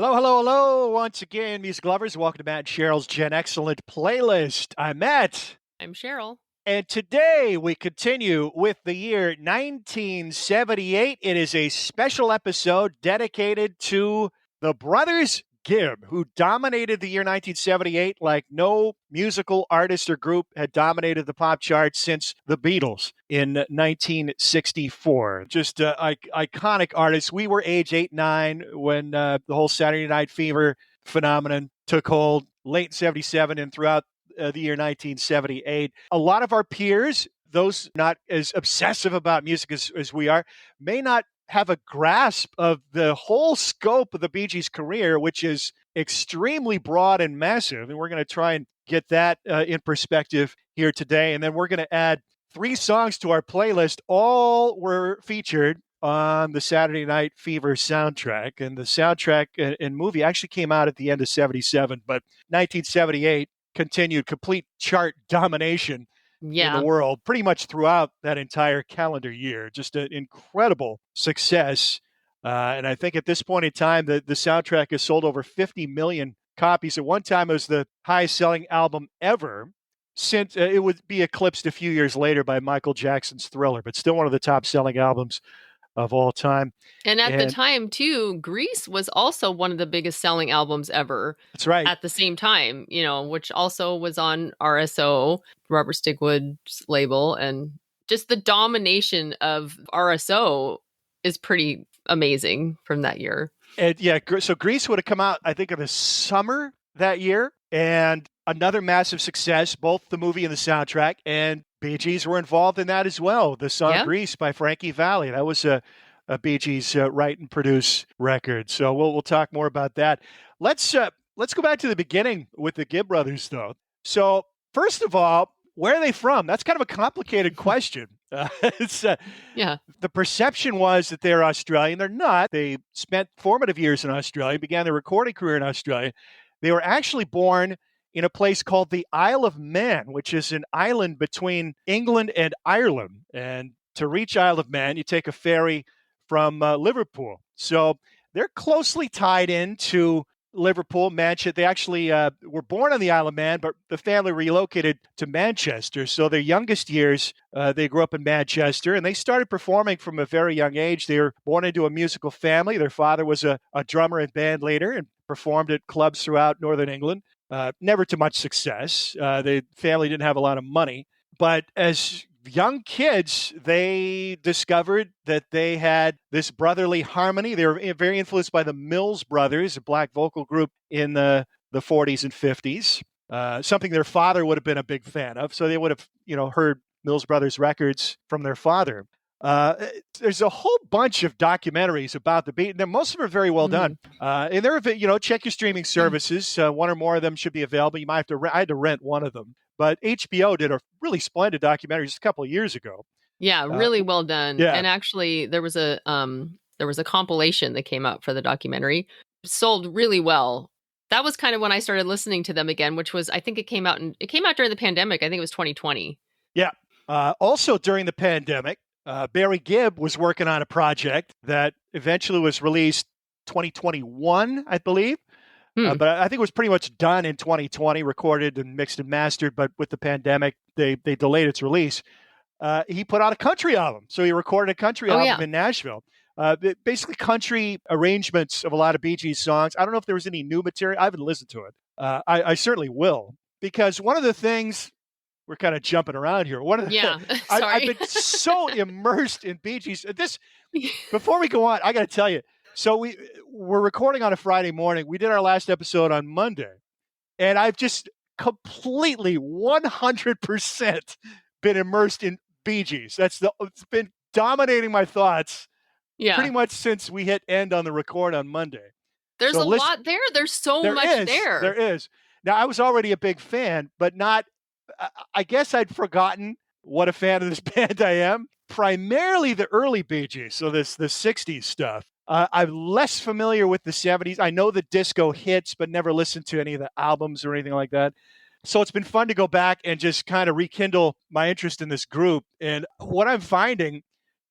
Hello, hello, hello. Once again, music lovers, welcome to Matt and Cheryl's Gen Excellent playlist. I'm Matt, I'm Sheryl. and today we continue with the year 1978. It is a special episode dedicated to the Brothers Gibb, who dominated the year 1978 like no musical artist or group had dominated the pop charts since the Beatles in 1964. Just iconic artists. We were age 8, 9 when the whole Saturday Night Fever phenomenon took hold late in 77 and throughout the year 1978. A lot of our peers, those not as obsessive about music as we are, may not have a grasp of the whole scope of the Bee Gees' career, which is extremely broad and massive. And we're going to try and get that in perspective here today. And then we're going to add 3 songs to our playlist. All were featured on the Saturday Night Fever soundtrack. And the soundtrack and movie actually came out at the end of 77, but 1978 continued complete chart domination in the world pretty much throughout that entire calendar year. Just an incredible success. And I think at this point in time, the soundtrack has sold over 50 million copies. At one time, it was the highest selling album ever. Since it would be eclipsed a few years later by Michael Jackson's Thriller, but still one of the top selling albums of all time. And at the time, too, Grease was also one of the biggest selling albums ever. That's right. At the same time, which also was on RSO, Robert Stigwood's label. And just the domination of RSO is pretty amazing from that year. And so Grease would have come out, I think, in the summer that year. And another massive success, both the movie and the soundtrack. And Bee Gees were involved in that as well. The song Grease by Frankie Valli. That was a Bee Gees write and produce record. So we'll talk more about that. Let's go back to the beginning with the Gibb brothers, though. So first of all, where are they from? That's kind of a complicated question. The perception was that they're Australian. They're not. They spent formative years in Australia, began their recording career in Australia. They were actually born in a place called the Isle of Man, which is an island between England and Ireland. And to reach Isle of Man, you take a ferry from Liverpool. So they're closely tied into Liverpool, Manchester. They actually were born on the Isle of Man, but the family relocated to Manchester. So their youngest years, they grew up in Manchester, and they started performing from a very young age. They were born into a musical family. Their father was a drummer and band leader and performed at clubs throughout Northern England. Never to much success. The family didn't have a lot of money. But as young kids, they discovered that they had this brotherly harmony. They were very influenced by the Mills Brothers, a black vocal group in the 40s and 50s, something their father would have been a big fan of. So they would have, heard Mills Brothers records from their father. There's a whole bunch of documentaries about the beat, and most of them are very well done. And they're, check your streaming services. One or more of them should be available. You might have to. I had to rent one of them, but HBO did a really splendid documentary just a couple of years ago. Yeah, really well done. Yeah. And actually, there was a compilation that came out for the documentary. Sold really well. That was kind of when I started listening to them again, which was, I think it came out during the pandemic. I think it was 2020. Yeah. Also during the pandemic, Barry Gibb was working on a project that eventually was released 2021, I believe. But I think it was pretty much done in 2020, recorded and mixed and mastered. But with the pandemic, they delayed its release. He put out a country album. So he recorded a country album in Nashville. Basically country arrangements of a lot of Bee Gees songs. I don't know if there was any new material. I haven't listened to it. I certainly will. Because one of the things... We're kind of jumping around here. Sorry. I've been so immersed in Bee Gees. Before we go on, I got to tell you. So we're recording on a Friday morning. We did our last episode on Monday, and I've just completely 100% been immersed in Bee Gees. It's been dominating my thoughts pretty much since we hit end on the record on Monday. There's a lot there. There's so much there. There is. Now, I was already a big fan, but not. I guess I'd forgotten what a fan of this band I am. Primarily the early Bee Gees, so the 60s stuff. I'm less familiar with the 70s. I know the disco hits, but never listened to any of the albums or anything like that. So it's been fun to go back and just kind of rekindle my interest in this group. And what I'm finding,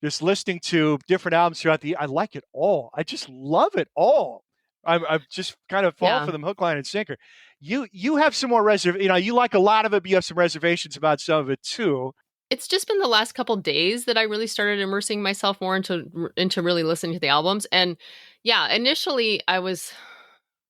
just listening to different albums throughout I like it all. I just love it all. I'm just kind of fall Yeah. for them hook, line, and sinker. You have some more you like a lot of it, but you have some reservations about some of it too. It's just been the last couple days that I really started immersing myself more into really listening to the albums. And yeah, initially I was,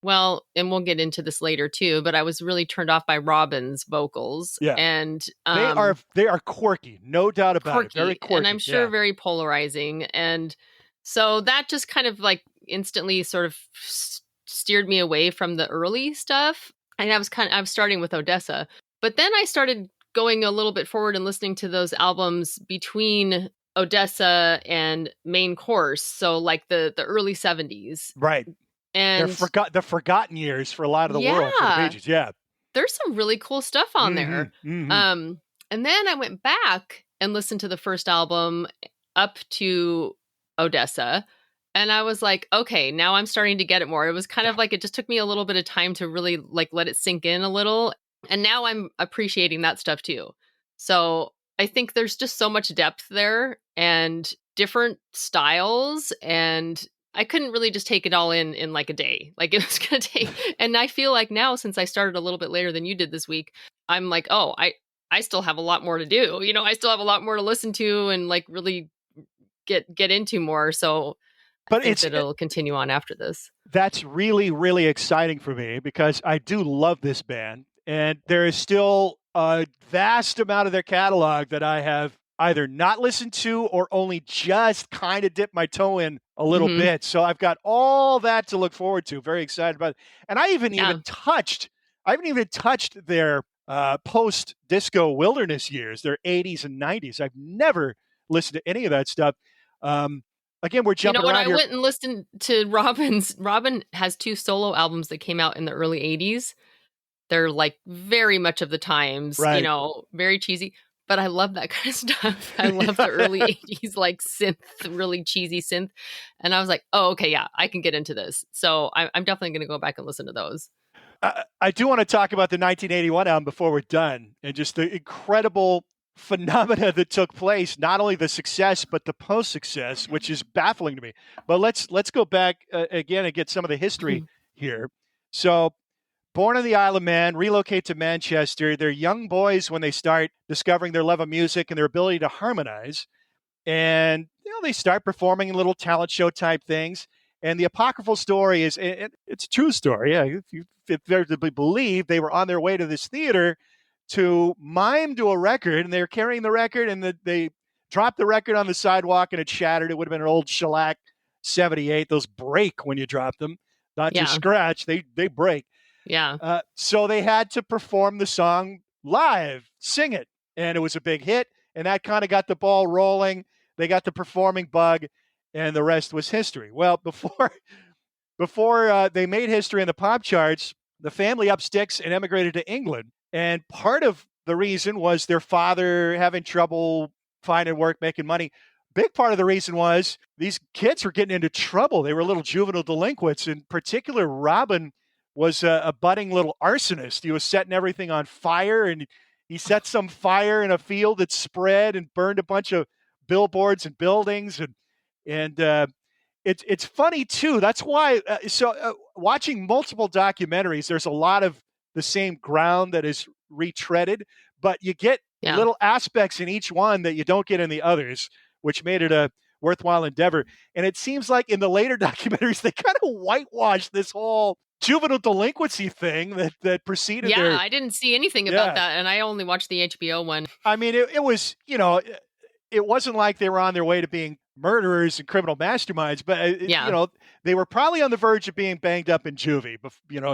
well, and we'll get into this later too, but I was really turned off by Robin's vocals. Yeah. And They are quirky, no doubt about it. Very quirky, and I'm quirky. sure Yeah. very polarizing. And so that just kind of like instantly sort of steered me away from the early stuff. And I was starting with Odessa, but then I started going a little bit forward and listening to those albums between Odessa and Main Course, so like the early 70s. Right. And the forgotten years for a lot of the world for the yeah, Bee Gees. Yeah. there's some really cool stuff on there. And then I went back and listened to the first album up to Odessa, and I was like, okay, now I'm starting to get it more. It was kind of like it just took me a little bit of time to really like let it sink in a little, and now I'm appreciating that stuff too. So I think there's just so much depth there and different styles, and I couldn't really just take it all in like a day. Like it was going to take, and I feel like now, since I started a little bit later than you did this week, I'm like, oh, I still have a lot more to do. You know, I still have a lot more to listen to and like really get into more. So but I think that it'll continue on after this. That's really, really exciting for me because I do love this band, and there is still a vast amount of their catalog that I have either not listened to or only just kind of dipped my toe in a little bit. So I've got all that to look forward to. Very excited about it. And I haven't even touched their post-disco wilderness years, their 80s and 90s. I've never listened to any of that stuff. Again, we're jumping around here. When I went and listened to Robin has 2 solo albums that came out in the early 80s. They're like very much of the times, right. Very cheesy. But I love that kind of stuff. I love the early 80s, like synth, really cheesy synth. And I was like, oh, okay, yeah, I can get into this. So I'm definitely going to go back and listen to those. I do want to talk about the 1981 album before we're done, and just the incredible phenomena that took place, not only the success but the post-success, which is baffling to me. But let's go back again and get some of the history here. So, born on the Isle of Man, relocate to Manchester. They're young boys when they start discovering their love of music and their ability to harmonize, and they start performing in little talent show type things. And the apocryphal story is, it's a true story. Yeah, if they're to be believed, they were on their way to this theater to mime to a record, and they were carrying the record, and they dropped the record on the sidewalk, and it shattered. It would have been an old shellac 78. Those break when you drop them, not just scratch. They break. Yeah. So they had to perform the song live, sing it, and it was a big hit, and that kind of got the ball rolling. They got the performing bug, and the rest was history. Well, before they made history in the pop charts, the family up sticks and emigrated to England. And part of the reason was their father having trouble finding work, making money. Big part of the reason was these kids were getting into trouble. They were little juvenile delinquents. In particular, Robin was a budding little arsonist. He was setting everything on fire, and he set some fire in a field that spread and burned a bunch of billboards and buildings. And it's funny, too. That's why watching multiple documentaries, there's a lot of the same ground that is retreaded, but you get little aspects in each one that you don't get in the others, which made it a worthwhile endeavor. And it seems like in the later documentaries, they kind of whitewashed this whole juvenile delinquency thing that preceded their... I didn't see anything about that, and I only watched the HBO one. I mean, it was, it wasn't like they were on their way to being murderers and criminal masterminds, but they were probably on the verge of being banged up in juvie,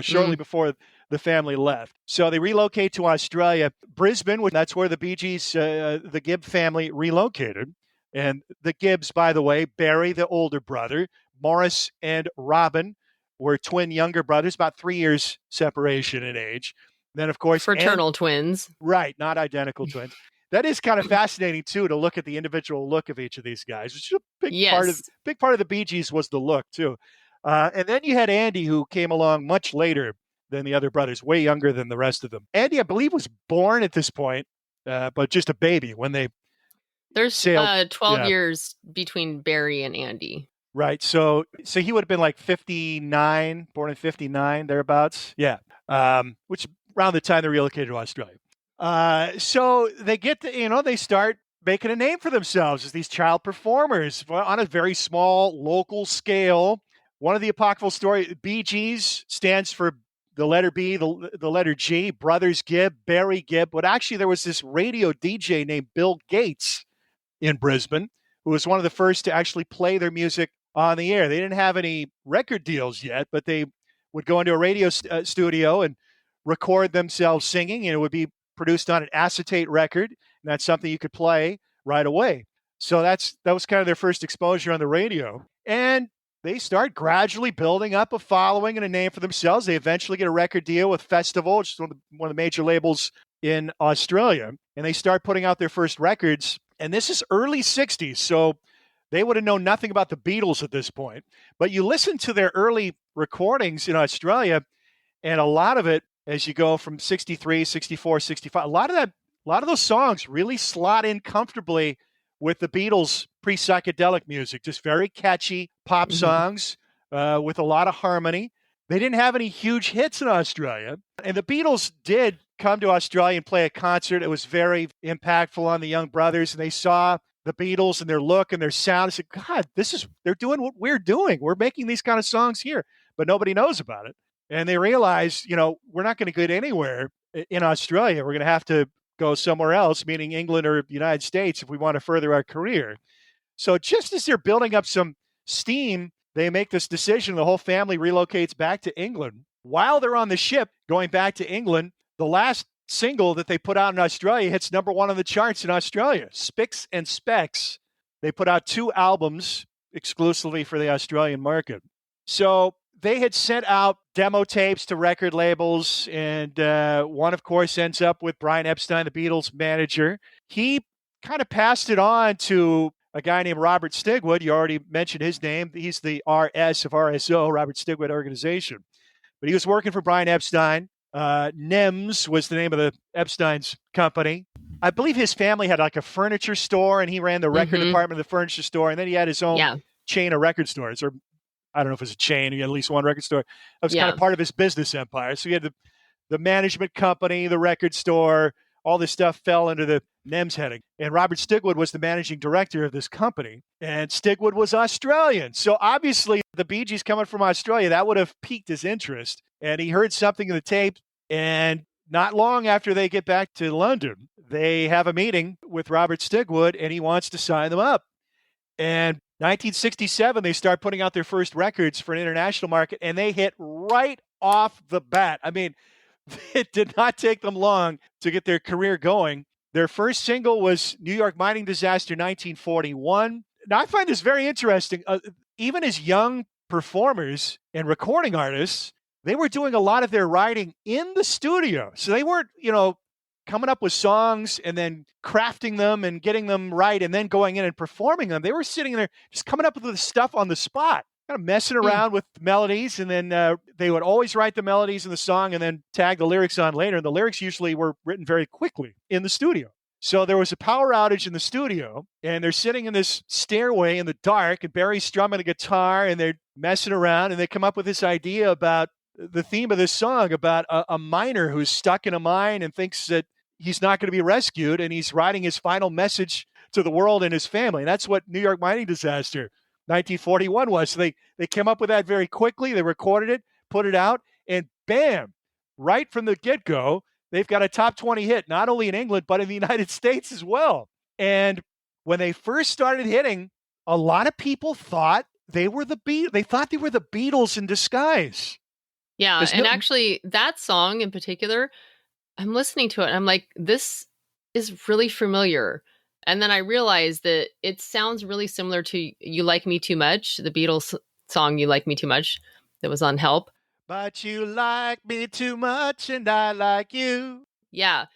shortly before the family left. So they relocate to Australia, Brisbane. That's where the Bee Gees, the Gibb family, relocated. And the Gibbs, by the way, Barry, the older brother, Maurice and Robin were twin younger brothers, about 3 years separation in age. Then, of course, fraternal twins, right? Not identical twins. That is kind of fascinating, too, to look at the individual look of each of these guys. Which is a big part of the Bee Gees was the look, too. And then you had Andy, who came along much later than the other brothers, way younger than the rest of them. Andy, I believe, was born at this point, but just a baby when they There's sailed. 12 years between Barry and Andy. Right. So he would have been like 59, born in 59, thereabouts. Yeah. Which around the time they relocated to Australia. So they get to, they start making a name for themselves as these child performers on a very small local scale. One of the apocryphal stories, Bee Gees, stands for the letter B, the letter G, Brothers Gibb, Barry Gibb. But actually, there was this radio DJ named Bill Gates in Brisbane who was one of the first to actually play their music on the air. They didn't have any record deals yet, but they would go into a radio studio and record themselves singing, and it would be produced on an acetate record, and that's something you could play right away. So that was kind of their first exposure on the radio. And they start gradually building up a following and a name for themselves. They eventually get a record deal with Festival, which is one of the major labels in Australia, and they start putting out their first records. And this is early 60s, so they would have known nothing about the Beatles at this point. But you listen to their early recordings in Australia, and a lot of it, as you go from 63, 64, 65, a lot of those songs really slot in comfortably with the Beatles' pre-psychedelic music. Just very catchy pop songs with a lot of harmony. They didn't have any huge hits in Australia, and the Beatles did come to Australia and play a concert. It was very impactful on the young brothers, and they saw the Beatles and their look and their sound. They said, God, they're doing what we're doing. We're making these kind of songs here, but nobody knows about it. And they realized, we're not going to get anywhere in Australia. We're going to have to go somewhere else, meaning England or the United States, if we want to further our career. So just as they're building up some steam, they make this decision. The whole family relocates back to England. While they're on the ship going back to England, the last single that they put out in Australia hits number 1 on the charts in Australia, Spicks and Specks. They put out 2 albums exclusively for the Australian market. So they had sent out demo tapes to record labels, and one, of course, ends up with Brian Epstein, the Beatles manager. He kind of passed it on to a guy named Robert Stigwood. You already mentioned his name. He's the RS of RSO, Robert Stigwood Organization. But he was working for Brian Epstein. NEMS was the name of the Epstein's company. I believe his family had like a furniture store, and he ran the record department of the furniture store. And then he had his own chain of record stores, or I don't know if it was a chain. He had at least one record store. That was kind of part of his business empire. So he had the management company, the record store, all this stuff fell under the NEMS heading. And Robert Stigwood was the managing director of this company. And Stigwood was Australian. So obviously the Bee Gees coming from Australia, that would have piqued his interest. And he heard something in the tape. And not long after they get back to London, they have a meeting with Robert Stigwood, and he wants to sign them up. And 1967, they start putting out their first records for an international market, and they hit right off the bat. I mean, it did not take them long to get their career going. Their first single was New York Mining Disaster 1941. Now, I find this very interesting. Even as young performers and recording artists, they were doing a lot of their writing in the studio. So they weren't, coming up with songs and then crafting them and getting them right and then going in and performing them. They were sitting there just coming up with the stuff on the spot, kind of messing around with melodies. And then they would always write the melodies in the song and then tag the lyrics on later. And the lyrics usually were written very quickly in the studio. So there was a power outage in the studio, and they're sitting in this stairway in the dark, and Barry's strumming a guitar, and they're messing around, and they come up with this idea about the theme of this song about a miner who's stuck in a mine and thinks that he's not going to be rescued, and he's writing his final message to the world and his family. And that's what New York Mining Disaster 1941 was. So they came up with that very quickly. They recorded it, put it out, and bam, right from the get-go, they've got a top 20 hit, not only in England, but in the United States as well. And when they first started hitting, a lot of people thought they were the Beatles in disguise. Yeah, and actually, that song in particular, I'm listening to it, and I'm like, this is really familiar. And then I realized that it sounds really similar to You Like Me Too Much, the Beatles song You Like Me Too Much that was on Help. But you like me too much, and I like you. Yeah,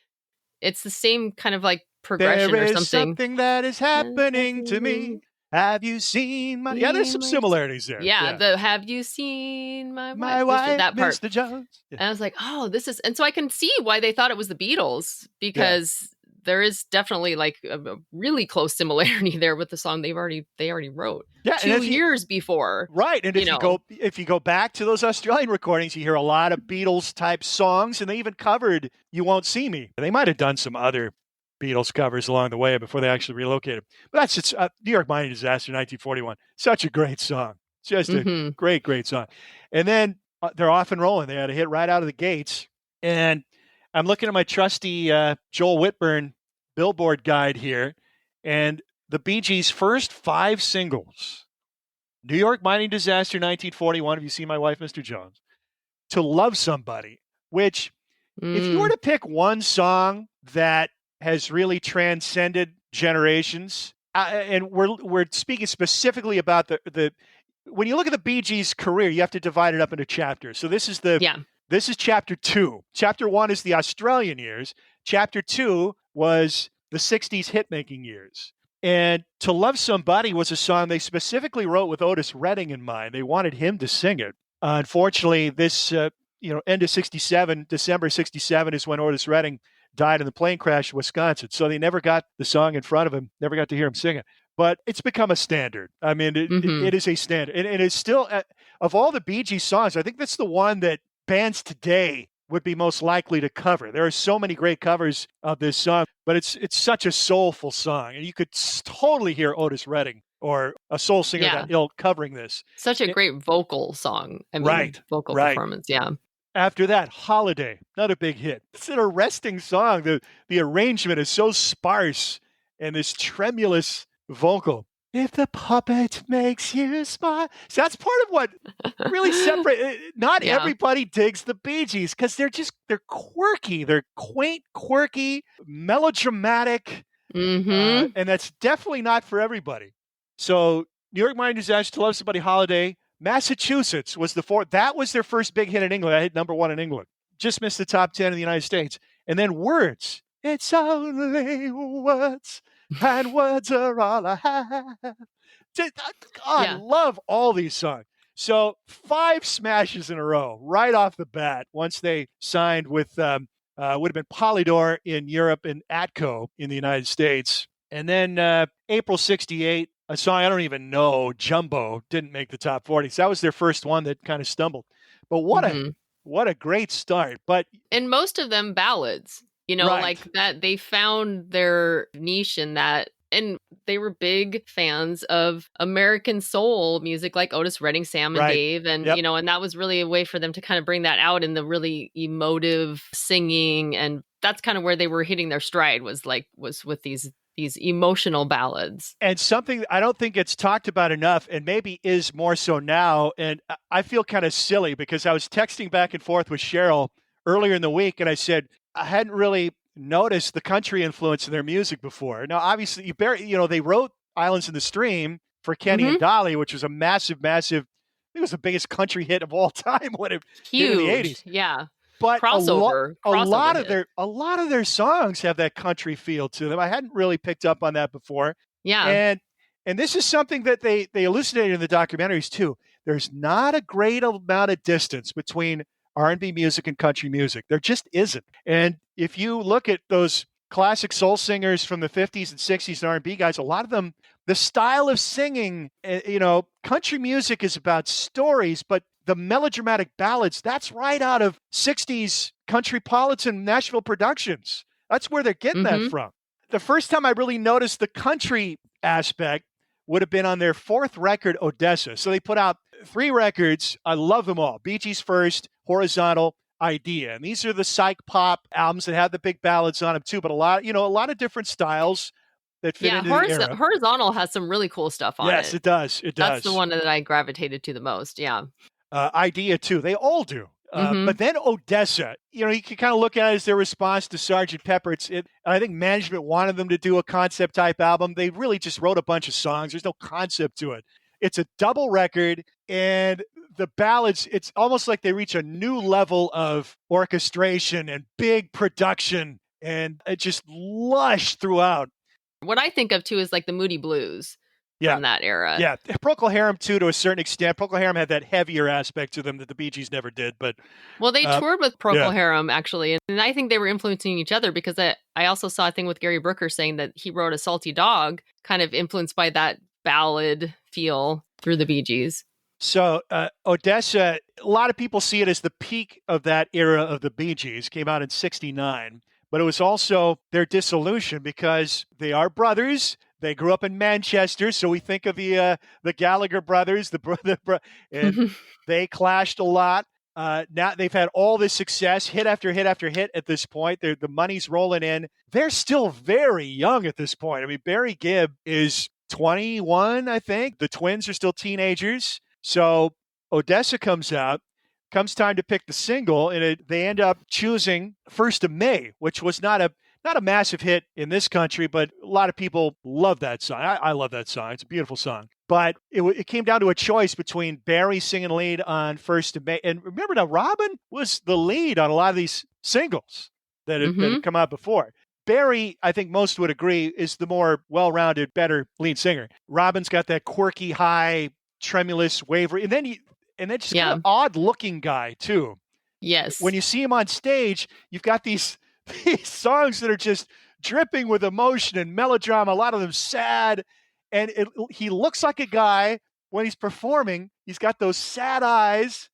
it's the same kind of like progression there or is something. Something that is happening to me. Have you seen my... Yeah, there's some similarities there. Yeah, the Have you seen my wife? My wife, that part. Mr. Jones. Yeah. And I was like, oh, this is... And so I can see why they thought it was the Beatles, because there is definitely like a really close similarity there with the song they already wrote 2 years before. Right. And if you go back to those Australian recordings, you hear a lot of Beatles type songs, and they even covered You Won't See Me. They might have done some other Beatles covers along the way before they actually relocated. But that's just New York Mining Disaster, 1941. Such a great song. Just a great, great song. And then they're off and rolling. They had a hit right out of the gates. And I'm looking at my trusty Joel Whitburn Billboard guide here, and the Bee Gees' first 5 singles: New York Mining Disaster, 1941, Have You Seen My Wife, Mr. Jones, To Love Somebody, which, if you were to pick one song that has really transcended generations, and we're speaking specifically about the when you look at the Bee Gees' career, you have to divide it up into chapters. So this is This is chapter 2. Chapter 1 is the Australian years. Chapter 2 was the 60s hit-making years. And To Love Somebody was a song they specifically wrote with Otis Redding in mind. They wanted him to sing it. Unfortunately, this end of 67, December 67 is when Otis Redding died in the plane crash in Wisconsin. So they never got the song in front of him, never got to hear him sing it. But it's become a standard. I mean, it is a standard. And it's still, of all the Bee Gees songs, I think that's the one that bands today would be most likely to cover. There are so many great covers of this song, but it's such a soulful song. And you could totally hear Otis Redding or a soul singer that ilk covering this. Such a great vocal song. I mean, vocal performance, yeah. After that, Holiday, another big hit. It's an arresting song. The arrangement is so sparse and this tremulous vocal. If the puppet makes you smile. So that's part of what really separates. Not everybody digs the Bee Gees because they're quirky. They're quaint, quirky, melodramatic. And that's definitely not for everybody. So New York Mining Disaster, To Love Somebody, Holiday. Massachusetts was the fourth. That was their first big hit in England. I hit number 1 in England. Just missed the top 10 in the United States. And then Words. It's only words. And words are all I have. I love all these songs. So 5 smashes in a row right off the bat once they signed with would have been Polydor in Europe and Atco in the United States. And then April 68, a song I don't even know, Jumbo, didn't make the top 40. So that was their first one that kind of stumbled. But what a great start. But and most of them ballads. Like that, they found their niche in that. And they were big fans of American soul music like Otis Redding, Sam and Dave. And, and that was really a way for them to kind of bring that out in the really emotive singing. And that's kind of where they were hitting their stride was with these emotional ballads. And something I don't think it's talked about enough and maybe is more so now. And I feel kind of silly because I was texting back and forth with Sheryl earlier in the week and I said, I hadn't really noticed the country influence in their music before. Now, obviously, they wrote Islands in the Stream for Kenny and Dolly, which was a massive, I think it was the biggest country hit of all time when it hit in the 80s. Yeah. But crossover a lot of their songs have that country feel to them. I hadn't really picked up on that before. Yeah. And this is something that they elucidated in the documentaries too. There's not a great amount of distance between R&B music and country music. There just isn't. And if you look at those classic soul singers from the 50s and 60s and R&B guys, a lot of them, the style of singing, country music is about stories, but the melodramatic ballads, that's right out of 60s countrypolitan Nashville productions. That's where they're getting that from. The first time I really noticed the country aspect would have been on their 4th record, Odessa. So they put out 3 records. I love them all. Bee Gees first, Horizontal, Idea. And these are the psych pop albums that have the big ballads on them too, but a lot of different styles that fit into the era. Horizontal has some really cool stuff on it. Yes, it does. It does. That's the one that I gravitated to the most. Yeah. Idea too. They all do. But then Odessa, you can kind of look at it as their response to Sgt. Pepper. I think management wanted them to do a concept type album. They really just wrote a bunch of songs. There's no concept to it. It's a double record, and the ballads, it's almost like they reach a new level of orchestration and big production, and it just lush throughout. What I think of too is like the Moody Blues. from that era. Yeah, Procol Harum too, to a certain extent. Procol Harum had that heavier aspect to them that the Bee Gees never did. But they toured with Procol Harum actually, and I think they were influencing each other because I also saw a thing with Gary Brooker saying that he wrote A Salty Dog, kind of influenced by that ballad feel through the Bee Gees. So Odessa, a lot of people see it as the peak of that era of the Bee Gees. Came out in '69, but it was also their dissolution because they are brothers. They grew up in Manchester, so we think of the Gallagher brothers, and they clashed a lot. Now they've had all this success, hit after hit after hit at this point. The money's rolling in. They're still very young at this point. I mean, Barry Gibb is 21, I think. The twins are still teenagers. So Odessa comes out. Comes time to pick the single, and they end up choosing "First of May," which was not a massive hit in this country, but a lot of people love that song. I love that song. It's a beautiful song. But it came down to a choice between Barry singing lead on "First of May." And remember now, Robin was the lead on a lot of these singles that had come out before. Barry, I think most would agree, is the more well-rounded, better lead singer. Robin's got that quirky, high, tremulous, wavery, and then just kind of odd-looking guy, too. Yes. When you see him on stage, you've got these songs that are just dripping with emotion and melodrama, a lot of them sad, and he looks like a guy when he's performing. He's got those sad eyes.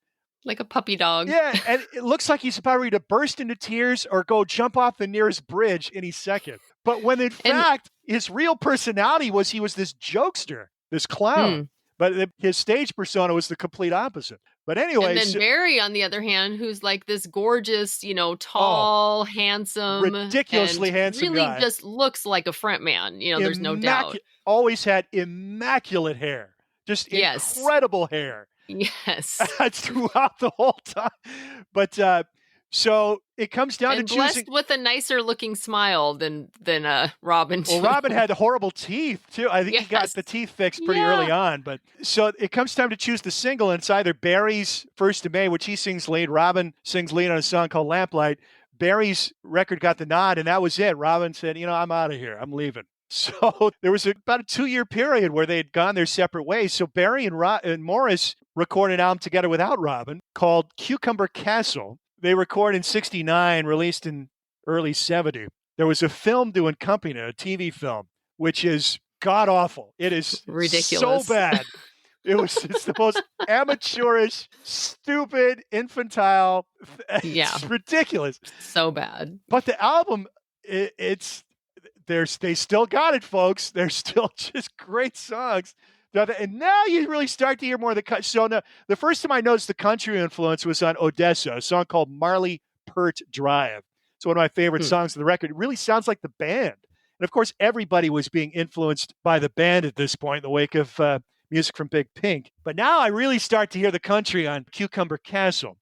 Like a puppy dog. Yeah, and it looks like he's about ready to burst into tears or go jump off the nearest bridge any second. But when in fact, his real personality was he was this jokester, this clown. But his stage persona was the complete opposite. But anyway. And then Barry, on the other hand, who's like this gorgeous, tall, handsome. Ridiculously handsome really guy. Just looks like a front man. There's no doubt. Always had immaculate hair. Just incredible hair. Yes. Throughout the whole time. But so it comes down to blessed choosing with a nicer looking smile than Robin. Well, Robin had horrible teeth too. I think he got the teeth fixed pretty early on. But so it comes time to choose the single, and it's either Barry's "First of May," which he sings lead. Robin sings lead on a song called "Lamplight." Barry's record got the nod, and that was it. Robin said, "I'm out of here. I'm leaving." So there was about a 2-year period where they had gone their separate ways. So Barry and Maurice recorded an album together without Robin called "Cucumber Castle." They recorded in '69, released in early '70. There was a film to accompany it, a TV film, which is god-awful. It is ridiculous. So bad. It's the most amateurish, stupid, infantile. It's ridiculous. So bad. But the album, they still got it, folks. They're still just great songs. And now you really start to hear more of the country. So the first time I noticed the country influence was on Odessa, a song called "Marley Pert Drive." It's one of my favorite songs of the record. It really sounds like the band. And of course, everybody was being influenced by the band at this point in the wake of music from Big Pink. But now I really start to hear the country on "Cucumber Castle."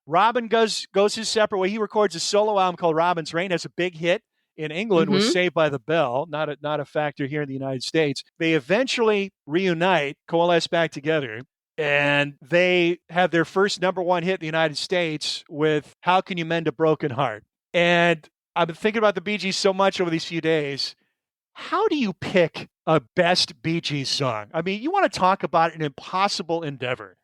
Robin goes his separate way. He records a solo album called "Robin's Reign," has a big hit in England, was "Saved by the Bell," not a factor here in the United States. They eventually reunite, coalesce back together, and they have their first number one hit in the United States with "How Can You Mend a Broken Heart?" And I've been thinking about the Bee Gees so much over these few days. How do you pick a best Bee Gees song? I mean, you want to talk about an impossible endeavor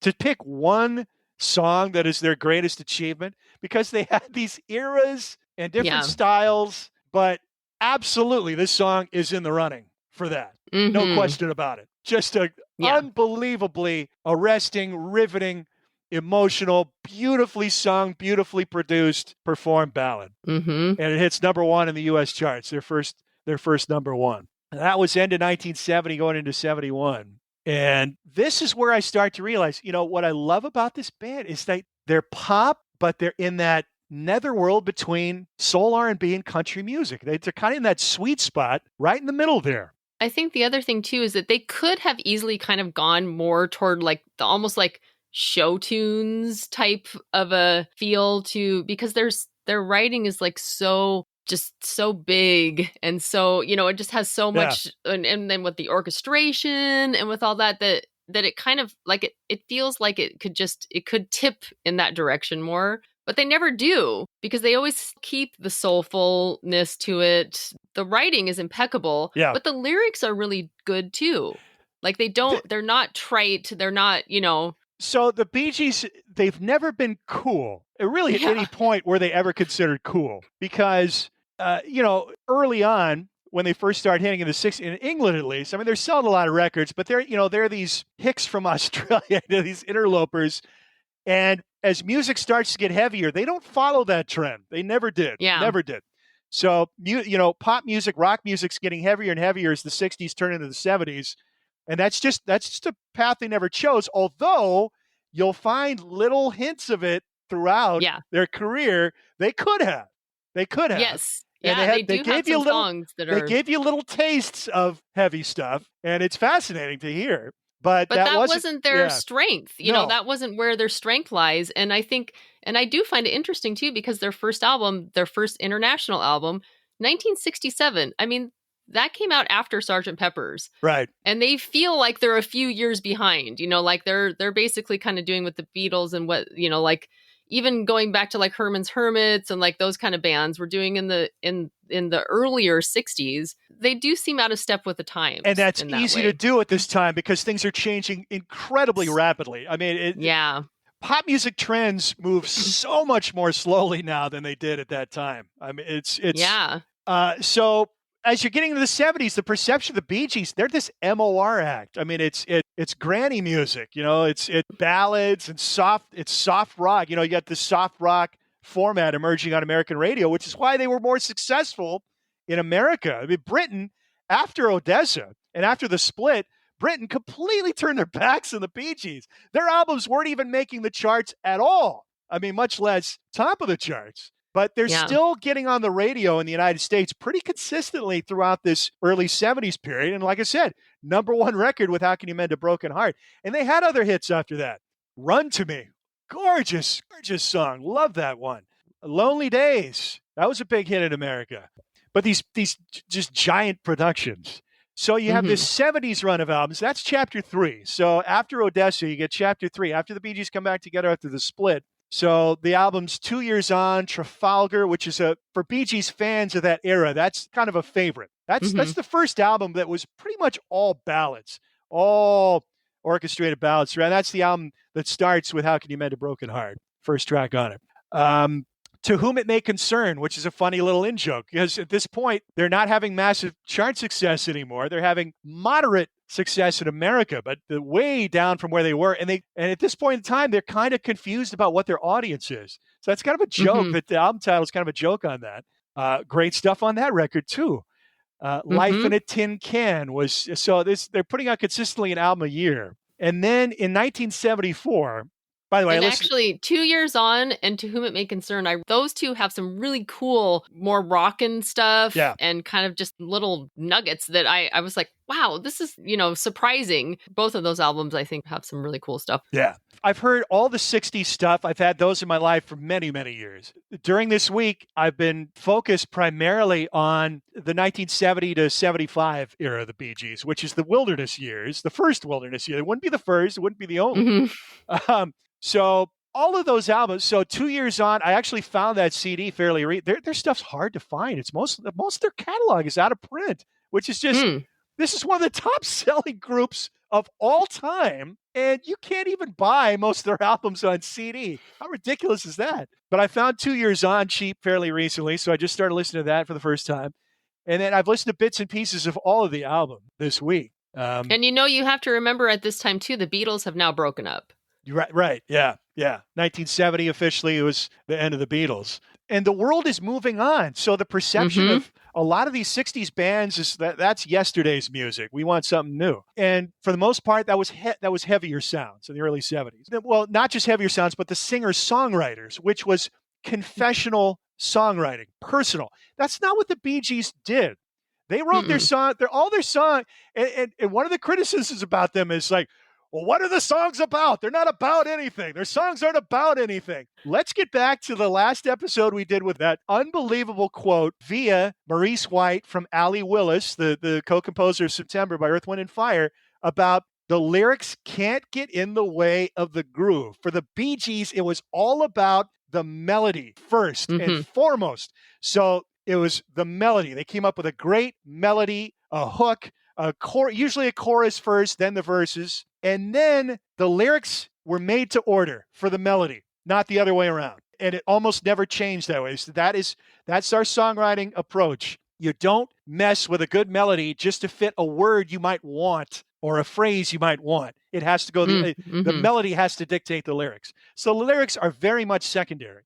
to pick one song that is their greatest achievement, because they had these eras and different styles, but absolutely this song is in the running for that. No question about it. Just a unbelievably arresting, riveting, emotional, beautifully sung, beautifully produced, performed ballad. And it hits number one in the U.S. charts, their first number one. And that was end of 1970 going into 71. And this is where I start to realize, what I love about this band is that they're pop, but they're in that netherworld between soul R&B and country music. They're kind of in that sweet spot right in the middle there. I think the other thing too is that they could have easily kind of gone more toward like the almost like show tunes type of a feel to, because their writing is like so big, and so it just has so much, and then with the orchestration and with all that it kind of like it feels like it could tip in that direction more. But they never do, because they always keep the soulfulness to it. The writing is impeccable, but the lyrics are really good too. Like they're not trite. They're not, So the Bee Gees, they've never been cool. Really, at any point were they ever considered cool? Because, early on, when they first started hitting in the 60s, in England at least, I mean, they're selling a lot of records, but they're these hicks from Australia, these interlopers. And as music starts to get heavier, they don't follow that trend. They never did. Yeah. Never did. So, pop music, rock music's getting heavier and heavier as the 60s turn into the 70s. And that's just a path they never chose. Although you'll find little hints of it throughout their career. They could have. Yes. And they gave you songs that They gave you little tastes of heavy stuff, and it's fascinating to hear. But that wasn't their strength. That wasn't where their strength lies. And I think, and I do find it interesting too, because their first album, their first international album, 1967, I mean, that came out after Sgt. Pepper's. Right. And they feel like they're a few years behind, like they're basically kind of doing what the Beatles and what, like even going back to like Herman's Hermits and like those kind of bands were doing in the earlier 60s. They do seem out of step with the times. And that's easy to do at this time because things are changing incredibly rapidly. I mean, pop music trends move so much more slowly now than they did at that time. I mean, it's so as you're getting into the 70s, the perception of the Bee Gees, they're this MOR act. I mean, it's granny music, it's ballads and soft rock. You got this soft rock format emerging on American radio, which is why they were more successful in America. I mean, Britain, after Odessa and after the split, Britain completely turned their backs on the Bee Gees. Their albums weren't even making the charts at all. I mean, much less top of the charts. But they're still getting on the radio in the United States pretty consistently throughout this early 70s period. And like I said, number one record with How Can You Mend a Broken Heart? And they had other hits after that. Run to Me. Gorgeous, gorgeous song. Love that one. Lonely Days. That was a big hit in America. But these just giant productions. So you have this 70s run of albums. That's chapter 3. So after Odessa, you get chapter 3. After the Bee Gees come back together after the split. So the album's 2 years on, Trafalgar, which is for Bee Gees fans of that era, that's kind of a favorite. That's the first album that was pretty much all ballads, all orchestrated ballads. And that's the album that starts with How Can You Mend a Broken Heart, first track on it. To Whom It May Concern, which is a funny little in-joke, because at this point, they're not having massive chart success anymore. They're having moderate success in America, but way down from where they were. And at this point in time, they're kind of confused about what their audience is. So that's kind of a joke that the album title is kind of a joke on that. Great stuff on that record, too. Life in a Tin Can they're putting out consistently an album a year. And then in 1974, by the way, and actually 2 years on and To Whom It May Concern, those two have some really cool, more rockin' stuff and kind of just little nuggets that I was like, wow, this is, surprising. Both of those albums, I think, have some really cool stuff. Yeah. I've heard all the 60s stuff. I've had those in my life for many, many years. During this week, I've been focused primarily on the 1970 to 75 era of the Bee Gees, which is the wilderness years, the first wilderness year. It wouldn't be the first. It wouldn't be the only. So all of those albums, so 2 years on, I actually found that CD fairly, their stuff's hard to find. It's most of their catalog is out of print, which is just, this is one of the top selling groups of all time. And you can't even buy most of their albums on CD. How ridiculous is that? But I found 2 years on cheap fairly recently. So I just started listening to that for the first time. And then I've listened to bits and pieces of all of the album this week. And you have to remember at this time too, the Beatles have now broken up. Right. Yeah. 1970 officially, it was the end of the Beatles. And the world is moving on. So the perception of a lot of these 60s bands is that's yesterday's music. We want something new. And for the most part, that was heavier sounds in the early 70s. Well, not just heavier sounds, but the singer-songwriters, which was confessional songwriting, personal. That's not what the Bee Gees did. They wrote their song, all their song. And one of the criticisms about them is like, well, what are the songs about? They're not about anything. Their songs aren't about anything. Let's get back to the last episode we did with that unbelievable quote via Maurice White from Allie Willis, the co-composer of September by Earth, Wind, and Fire, about the lyrics can't get in the way of the groove. For the Bee Gees, it was all about the melody first and foremost. So it was the melody. They came up with a great melody, a hook, usually a chorus first, then the verses. And then the lyrics were made to order for the melody, not the other way around. And it almost never changed that way. So that's our songwriting approach. You don't mess with a good melody just to fit a word you might want or a phrase you might want. It has to go, the melody has to dictate the lyrics. So the lyrics are very much secondary.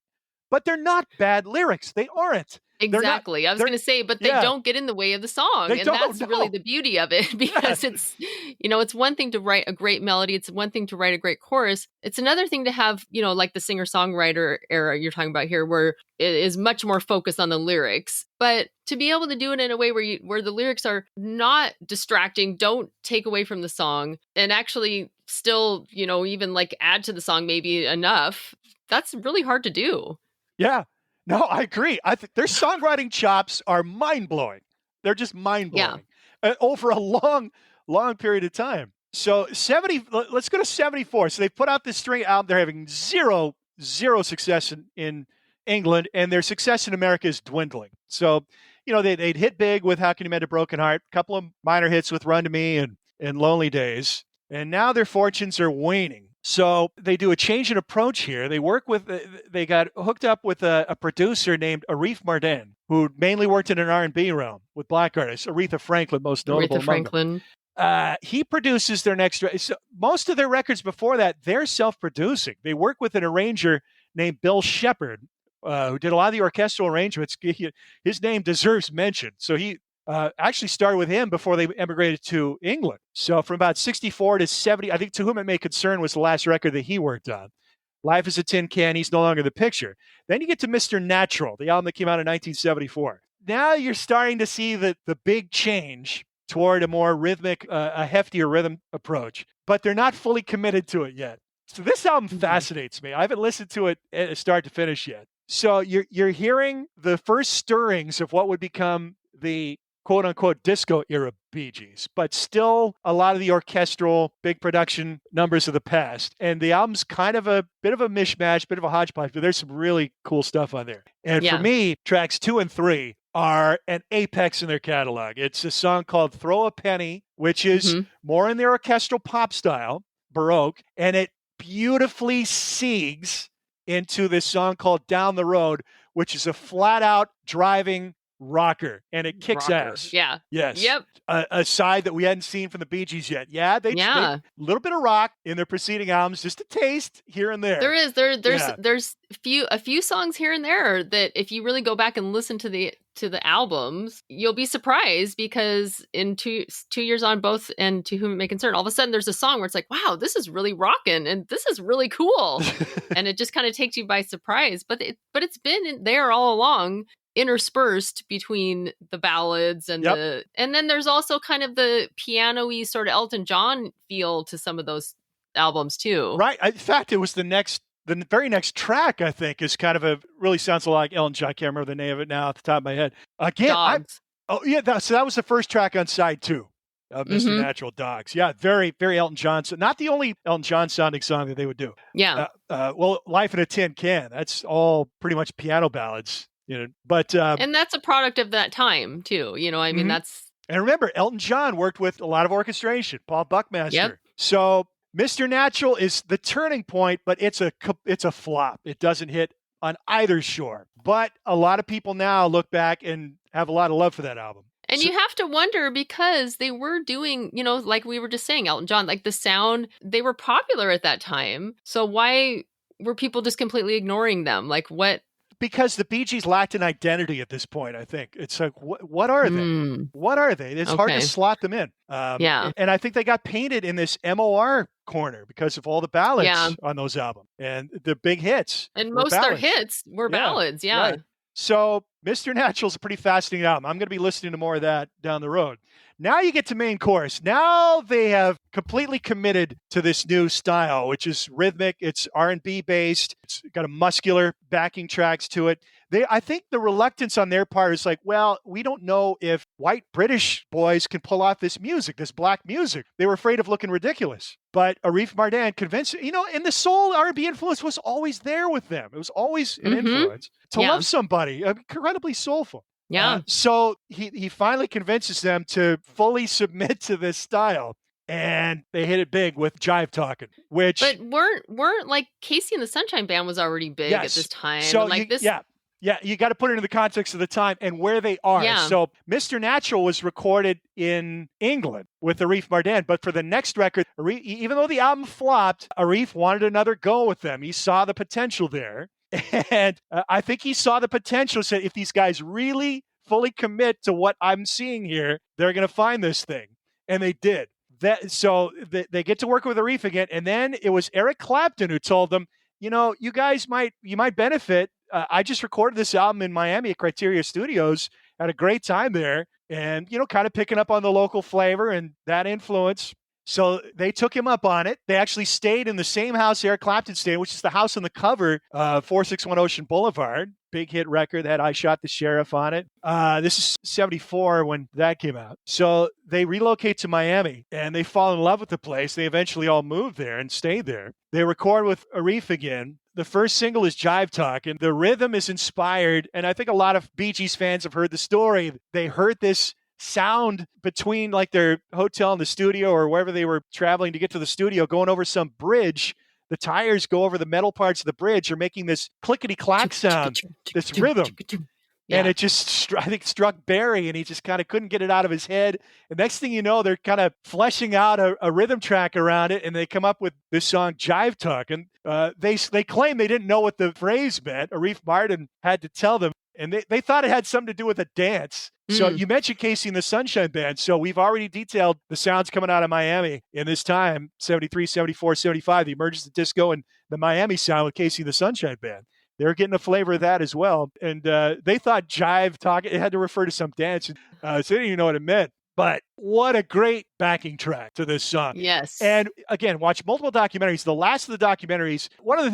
But they're not bad lyrics. They aren't. Exactly. I was going to say, but they don't get in the way of the song. And that's really the beauty of it, because it's, it's one thing to write a great melody. It's one thing to write a great chorus. It's another thing to have, like the singer-songwriter era you're talking about here, where it is much more focused on the lyrics. But to be able to do it in a way where the lyrics are not distracting, don't take away from the song, and actually still, even like add to the song maybe enough, that's really hard to do. Yeah. No, I agree. I think their songwriting chops are mind-blowing. They're just mind-blowing over a long, long period of time. So let's go to 74. So they put out this string album. They're having zero success in England, and their success in America is dwindling. So, they'd hit big with How Can You Mend a Broken Heart, a couple of minor hits with Run to Me and Lonely Days, and now their fortunes are waning. So they do a change in approach here. They got hooked up with a producer named Aretha Martin, who mainly worked in an R&B realm with black artists. Aretha Franklin, most notable. Aretha Franklin. He produces their next. So most of their records before that, they're self-producing. They work with an arranger named Bill Shepard, who did a lot of the orchestral arrangements. His name deserves mention. So he actually started with him before they emigrated to England. So from about 64 to 70, I think To Whom It May Concern was the last record that he worked on. Life is a Tin Can, he's no longer the picture. Then you get to Mr. Natural, the album that came out in 1974. Now you're starting to see the big change toward a more rhythmic, a heftier rhythm approach, but they're not fully committed to it yet. So this album fascinates me. I haven't listened to it start to finish yet. So you're hearing the first stirrings of what would become the quote-unquote disco era Bee Gees, but still a lot of the orchestral, big production numbers of the past. And the album's kind of a bit of a mishmash, bit of a hodgepodge, but there's some really cool stuff on there. And for me, tracks 2 and 3 are an apex in their catalog. It's a song called Throw a Penny, which is more in their orchestral pop style, Baroque, and it beautifully segues into this song called Down the Road, which is a flat-out driving rocker, and it kicks ass. Yeah. Yes. Yep. A side that we hadn't seen from the Bee Gees yet. Yeah, they a little bit of rock in their preceding albums, just a taste here and there. There's a few songs here and there that if you really go back and listen to the albums, you'll be surprised, because in two years on both and To Whom It May Concern, all of a sudden there's a song where it's like, wow, this is really rocking and this is really cool. And it just kind of takes you by surprise. But it's been there all along, interspersed between the ballads and and then there's also kind of the piano-y sort of Elton John feel to some of those albums too. Right. In fact, it was the very next track, I think, is kind of really sounds like Elton John. I can't remember the name of it now off the top of my head. Again, Dogs. So that was the first track on side 2 of Mr. Natural, Dogs. Yeah, very, very Elton John. So not the only Elton John sounding song that they would do. Yeah. Life in a Tin Can. That's all pretty much piano ballads. But and that's a product of that time too. I mean, that's. And remember, Elton John worked with a lot of orchestration, Paul Buckmaster. Yep. So Mr. Natural is the turning point, but it's a flop. It doesn't hit on either shore. But a lot of people now look back and have a lot of love for that album. And you have to wonder, because they were doing, like we were just saying, Elton John, like the sound, they were popular at that time. So why were people just completely ignoring them? Like what? Because the Bee Gees lacked an identity at this point, I think. It's like, what are they? What are they? It's hard to slot them in. And I think they got painted in this MOR corner because of all the ballads on those albums and the big hits. And most of their hits were ballads, Right. So Mr. Natural's a pretty fascinating album. I'm going to be listening to more of that down the road. Now you get to Main Chorus. Now they have completely committed to this new style, which is rhythmic. It's R&B based. It's got a muscular backing tracks to it. I think the reluctance on their part is like, well, we don't know if white British boys can pull off this music, this black music. They were afraid of looking ridiculous. But Arif Mardin convinced, and the soul R&B influence was always there with them. It was always an influence to love somebody, incredibly soulful. Yeah. So he finally convinces them to fully submit to this style. And they hit it big with Jive Talking, which... But weren't like Casey and the Sunshine Band was already big at this time. So like this... Yeah, you got to put it in the context of the time and where they are. Yeah. So Mr. Natural was recorded in England with Arif Mardin, but for the next record, even though the album flopped, Arif wanted another go with them. He saw the potential there. And I think he saw the potential, said, if these guys really fully commit to what I'm seeing here, they're going to find this thing. And they did. So they get to work with Arif again. And then it was Eric Clapton who told them, you guys might benefit. I just recorded this album in Miami at Criteria Studios. Had a great time there, and kind of picking up on the local flavor and that influence. So they took him up on it. They actually stayed in the same house Eric Clapton stayed, which is the house on the cover, 461 Ocean Boulevard. Big hit record that had I Shot the Sheriff on it. This is 74 when that came out. So they relocate to Miami and they fall in love with the place. They eventually all moved there and stayed there. They record with Arif again. The first single is Jive Talk, and the rhythm is inspired. And I think a lot of Bee Gees fans have heard the story. They heard this sound between like their hotel and the studio or wherever they were traveling to get to the studio, going over some bridge. The tires go over the metal parts of the bridge are making this clickety-clack sound, this rhythm. Yeah. And it just, I think, struck Barry, and he just kind of couldn't get it out of his head. And next thing you know, they're kind of fleshing out a rhythm track around it, and they come up with this song, Jive Talk. And they claim they didn't know what the phrase meant. Arif Mardin had to tell them, and they thought it had something to do with a dance. So you mentioned Casey and the Sunshine Band. So we've already detailed the sounds coming out of Miami in this time, 73, 74, 75, the emergence of disco and the Miami sound with Casey and the Sunshine Band. They're getting a flavor of that as well. And they thought Jive Talk, it had to refer to some dance. So they didn't even know what it meant. But what a great backing track to this song. Yes. And again, watch multiple documentaries. The last of the documentaries, one of the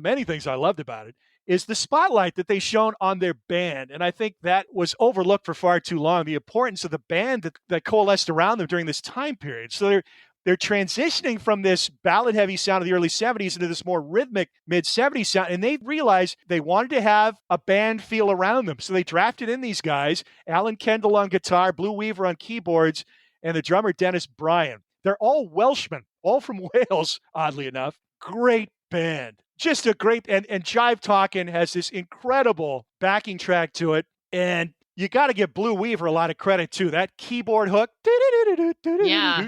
many things I loved about it, is the spotlight that they shone on their band. And I think that was overlooked for far too long, the importance of the band that coalesced around them during this time period. So they're transitioning from this ballad-heavy sound of the early 70s into this more rhythmic mid-70s sound, and they realized they wanted to have a band feel around them. So they drafted in these guys, Alan Kendall on guitar, Blue Weaver on keyboards, and the drummer Dennis Bryan. They're all Welshmen, all from Wales, oddly enough. Great band. Just a great, and Jive Talkin' has this incredible backing track to it, and you got to give Blue Weaver a lot of credit, too. That keyboard hook. Yeah.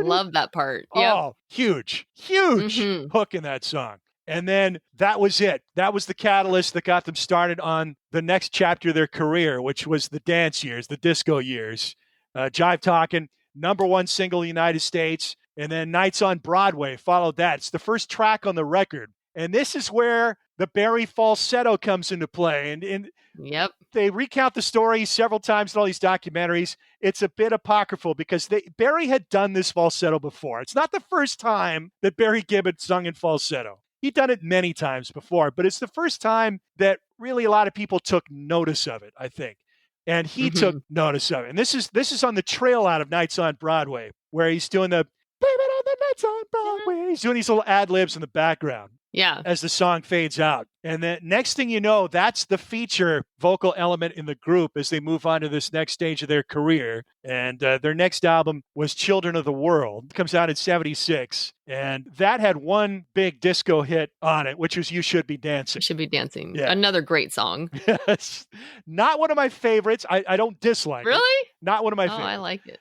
Love that part. Yep. Oh, huge hook in that song. And then that was it. That was the catalyst that got them started on the next chapter of their career, which was the dance years, the disco years. Jive Talkin', #1 single in the United States. And then Nights on Broadway followed that. It's the first track on the record. And this is where the Barry falsetto comes into play. And yep. They recount the story several times in all these documentaries. It's a bit apocryphal because Barry had done this falsetto before. It's not the first time that Barry Gibb had sung in falsetto. He'd done it many times before, but it's the first time that really a lot of people took notice of it, I think. And he took notice of it. And this is on the trail out of Nights on Broadway, where he's doing the "Blame it on the Nights on Broadway." He's doing these little ad-libs in the background. Yeah. As the song fades out. And then next thing you know, that's the feature vocal element in the group as they move on to this next stage of their career. And their next album was Children of the World. It comes out in 76. And that had one big disco hit on it, which was You Should Be Dancing. You Should Be Dancing. Yeah. Another great song. Yes. Not one of my favorites. I don't dislike it. Really? Not one of my favorites. I like it.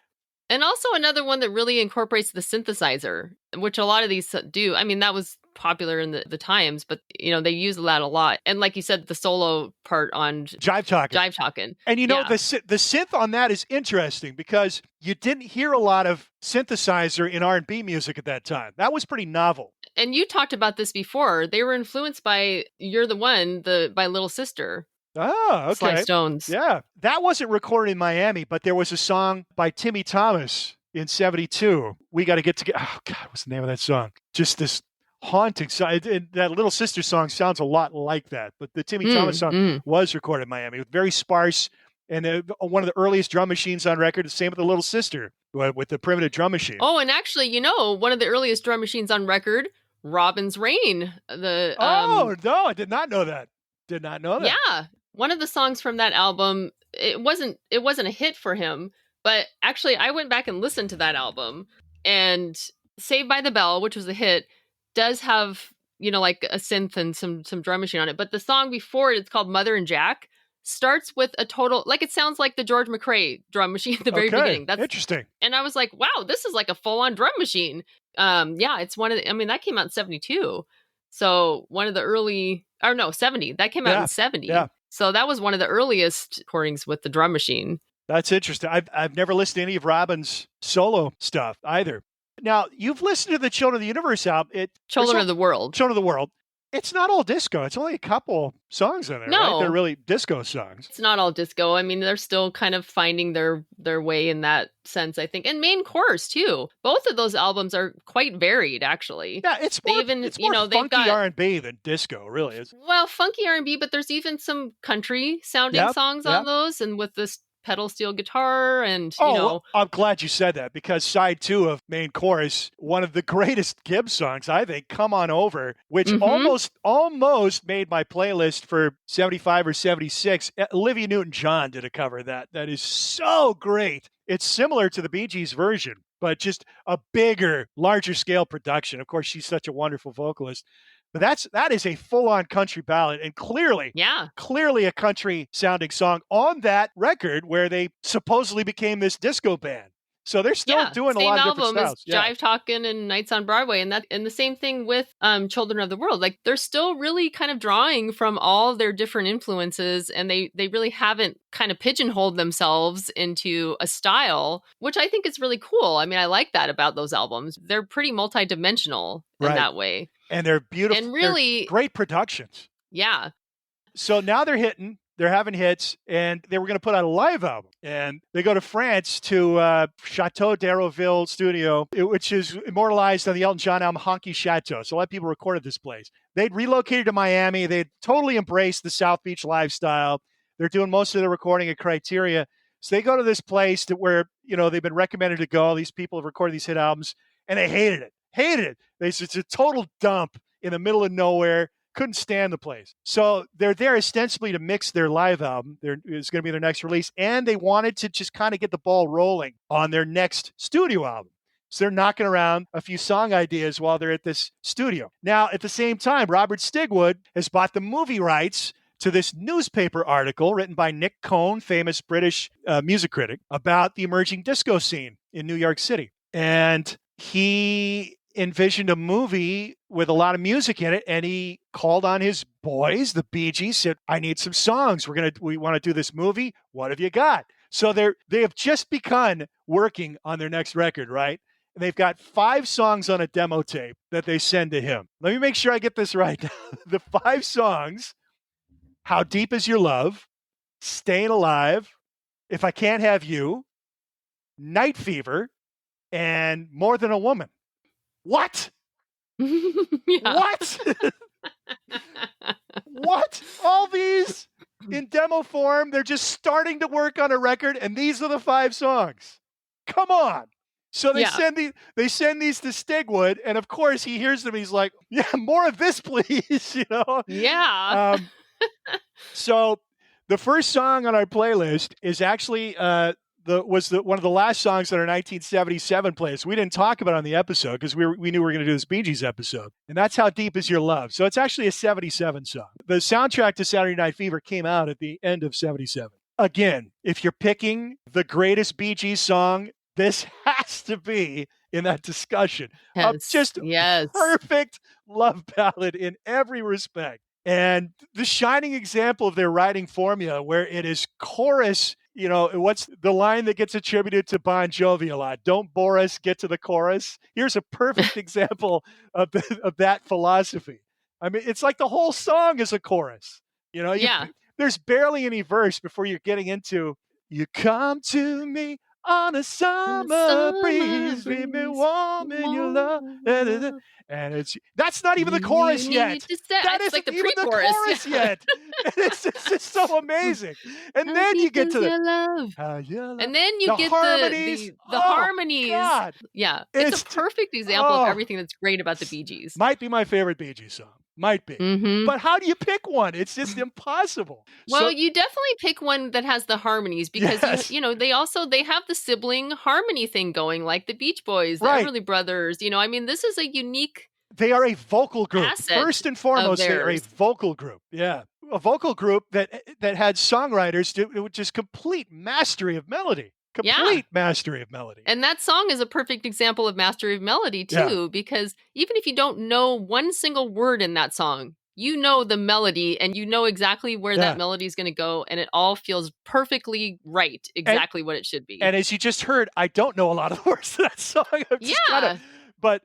And also another one that really incorporates the synthesizer, which a lot of these do. I mean, that was popular in the times, but they use that a lot. And like you said, the solo part on Jive Talkin'. And the synth on that is interesting because you didn't hear a lot of synthesizer in R&B music at that time. That was pretty novel. And you talked about this before. They were influenced by You're the One, by Little Sister. Oh, okay. Sly Stones. Yeah. That wasn't recorded in Miami, but there was a song by Timmy Thomas in 72. We Got to Get Together. Oh, God, what's the name of that song? Just this haunting song. That Little Sister song sounds a lot like that, but the Timmy Thomas song was recorded in Miami with very sparse And one of the earliest drum machines on record, the same with the Little Sister, with the primitive drum machine. Oh, and actually, one of the earliest drum machines on record, Robin's Reign. No, I did not know that. Yeah, one of the songs from that album, it wasn't a hit for him, but actually I went back and listened to that album, and Saved by the Bell, which was a hit, does have, like a synth and some drum machine on it. But the song before it, it's called Mother and Jack, starts with a total, like, it sounds like the George McRae drum machine at the very beginning. That's interesting. And I was like, wow, this is like a full-on drum machine. It's one of the, that came out in 72. So one of the early, 70, that came out in 70. Yeah. So that was one of the earliest recordings with the drum machine. That's interesting. I've never listened to any of Robin's solo stuff either. Now, you've listened to the Children of the Universe album. Children of the World. It's not all disco. It's only a couple songs in there, right? They're really disco songs. It's not all disco. They're still kind of finding their way in that sense, I think. And main chorus, too. Both of those albums are quite varied, actually. Yeah, it's more funky R&B than disco, really. Is. Well, funky R&B, but there's even some country-sounding songs on those, and with this pedal steel guitar and, Well, I'm glad you said that, because side 2 of main chorus, one of the greatest Gibb songs, I think, Come On Over, which almost made my playlist for 75 or 76. Olivia Newton-John did a cover of that. That is so great. It's similar to the Bee Gees version, but just a bigger, larger scale production. Of course, she's such a wonderful vocalist. But that is a full-on country ballad, and clearly a country-sounding song on that record where they supposedly became this disco band. So they're still doing a lot of different styles. Jive Talkin' and Nights on Broadway, and the same thing with Children of the World. Like, they're still really kind of drawing from all their different influences, and they really haven't kind of pigeonholed themselves into a style, which I think is really cool. I like that about those albums. They're pretty multidimensional in that way. And they're beautiful. And really great productions. Yeah. So now they're having hits, and they were going to put out a live album. And they go to France to Chateau d'Aéroville studio, which is immortalized on the Elton John album Honky Chateau. So a lot of people recorded this place. They'd relocated to Miami. They'd totally embraced the South Beach lifestyle. They're doing most of the recording at Criteria. So they go to this place where, they've been recommended to go. These people have recorded these hit albums, and they hated it. They said it's a total dump in the middle of nowhere. Couldn't stand the place. So they're there ostensibly to mix their live album. It's going to be their next release. And they wanted to just kind of get the ball rolling on their next studio album. So they're knocking around a few song ideas while they're at this studio. Now, at the same time, Robert Stigwood has bought the movie rights to this newspaper article written by Nick Cohn, famous British music critic, about the emerging disco scene in New York City. And he envisioned a movie with a lot of music in it, and he called on his boys, the Bee Gees, said, I need some songs. We want to do this movie. What have you got? So they have just begun working on their next record, right? And they've got 5 songs on a demo tape that they send to him. Let me make sure I get this right. The 5 songs: How Deep Is Your Love, Stayin' Alive, If I Can't Have You, Night Fever, and More Than a Woman. What? What? What? All these in demo form. They're just starting to work on a record, and these are the 5 songs. Come on. So they send these to Stigwood, and of course he hears them. He's like, "Yeah, more of this, please." Yeah. So the first song on our playlist is actually one of the last songs on our 1977 playlist. We didn't talk about it on the episode because we knew we were going to do this Bee Gees episode, and that's How Deep Is Your Love. So it's actually a 77 song. The soundtrack to Saturday Night Fever came out at the end of 77. Again, if you're picking the greatest Bee Gees song, this has to be in that discussion. Perfect love ballad in every respect. And the shining example of their writing formula, where it is chorus, what's the line that gets attributed to Bon Jovi a lot? Don't bore us, get to the chorus. Here's a perfect example of that philosophy. It's like the whole song is a chorus. There's barely any verse before you're getting into, you come to me on a summer breeze, leave me warm in your love. And that's not even the chorus yet. That isn't like the even the chorus yet. It's just so amazing. And How then you deep get is to your love? And then you get harmonies. the harmonies. God. Yeah. It's a perfect example of everything that's great about the Bee Gees. Might be my favorite Bee Gees song. Might be. Mm-hmm. But how do you pick one? It's just impossible. Well, you definitely pick one that has the harmonies because you know, they have the sibling harmony thing going, like the Beach Boys, the Everly Brothers. You know, I mean, this is a unique. They are a vocal group. First and foremost, they are a vocal group. Yeah. A vocal group that had songwriters with just complete mastery of melody. Mastery of melody. And that song is a perfect example of mastery of melody too, because even if you don't know one single word in that song, you know the melody and you know exactly where that melody is going to go, and it all feels perfectly right, exactly what it should be. And as you just heard, I don't know a lot of the words to that song.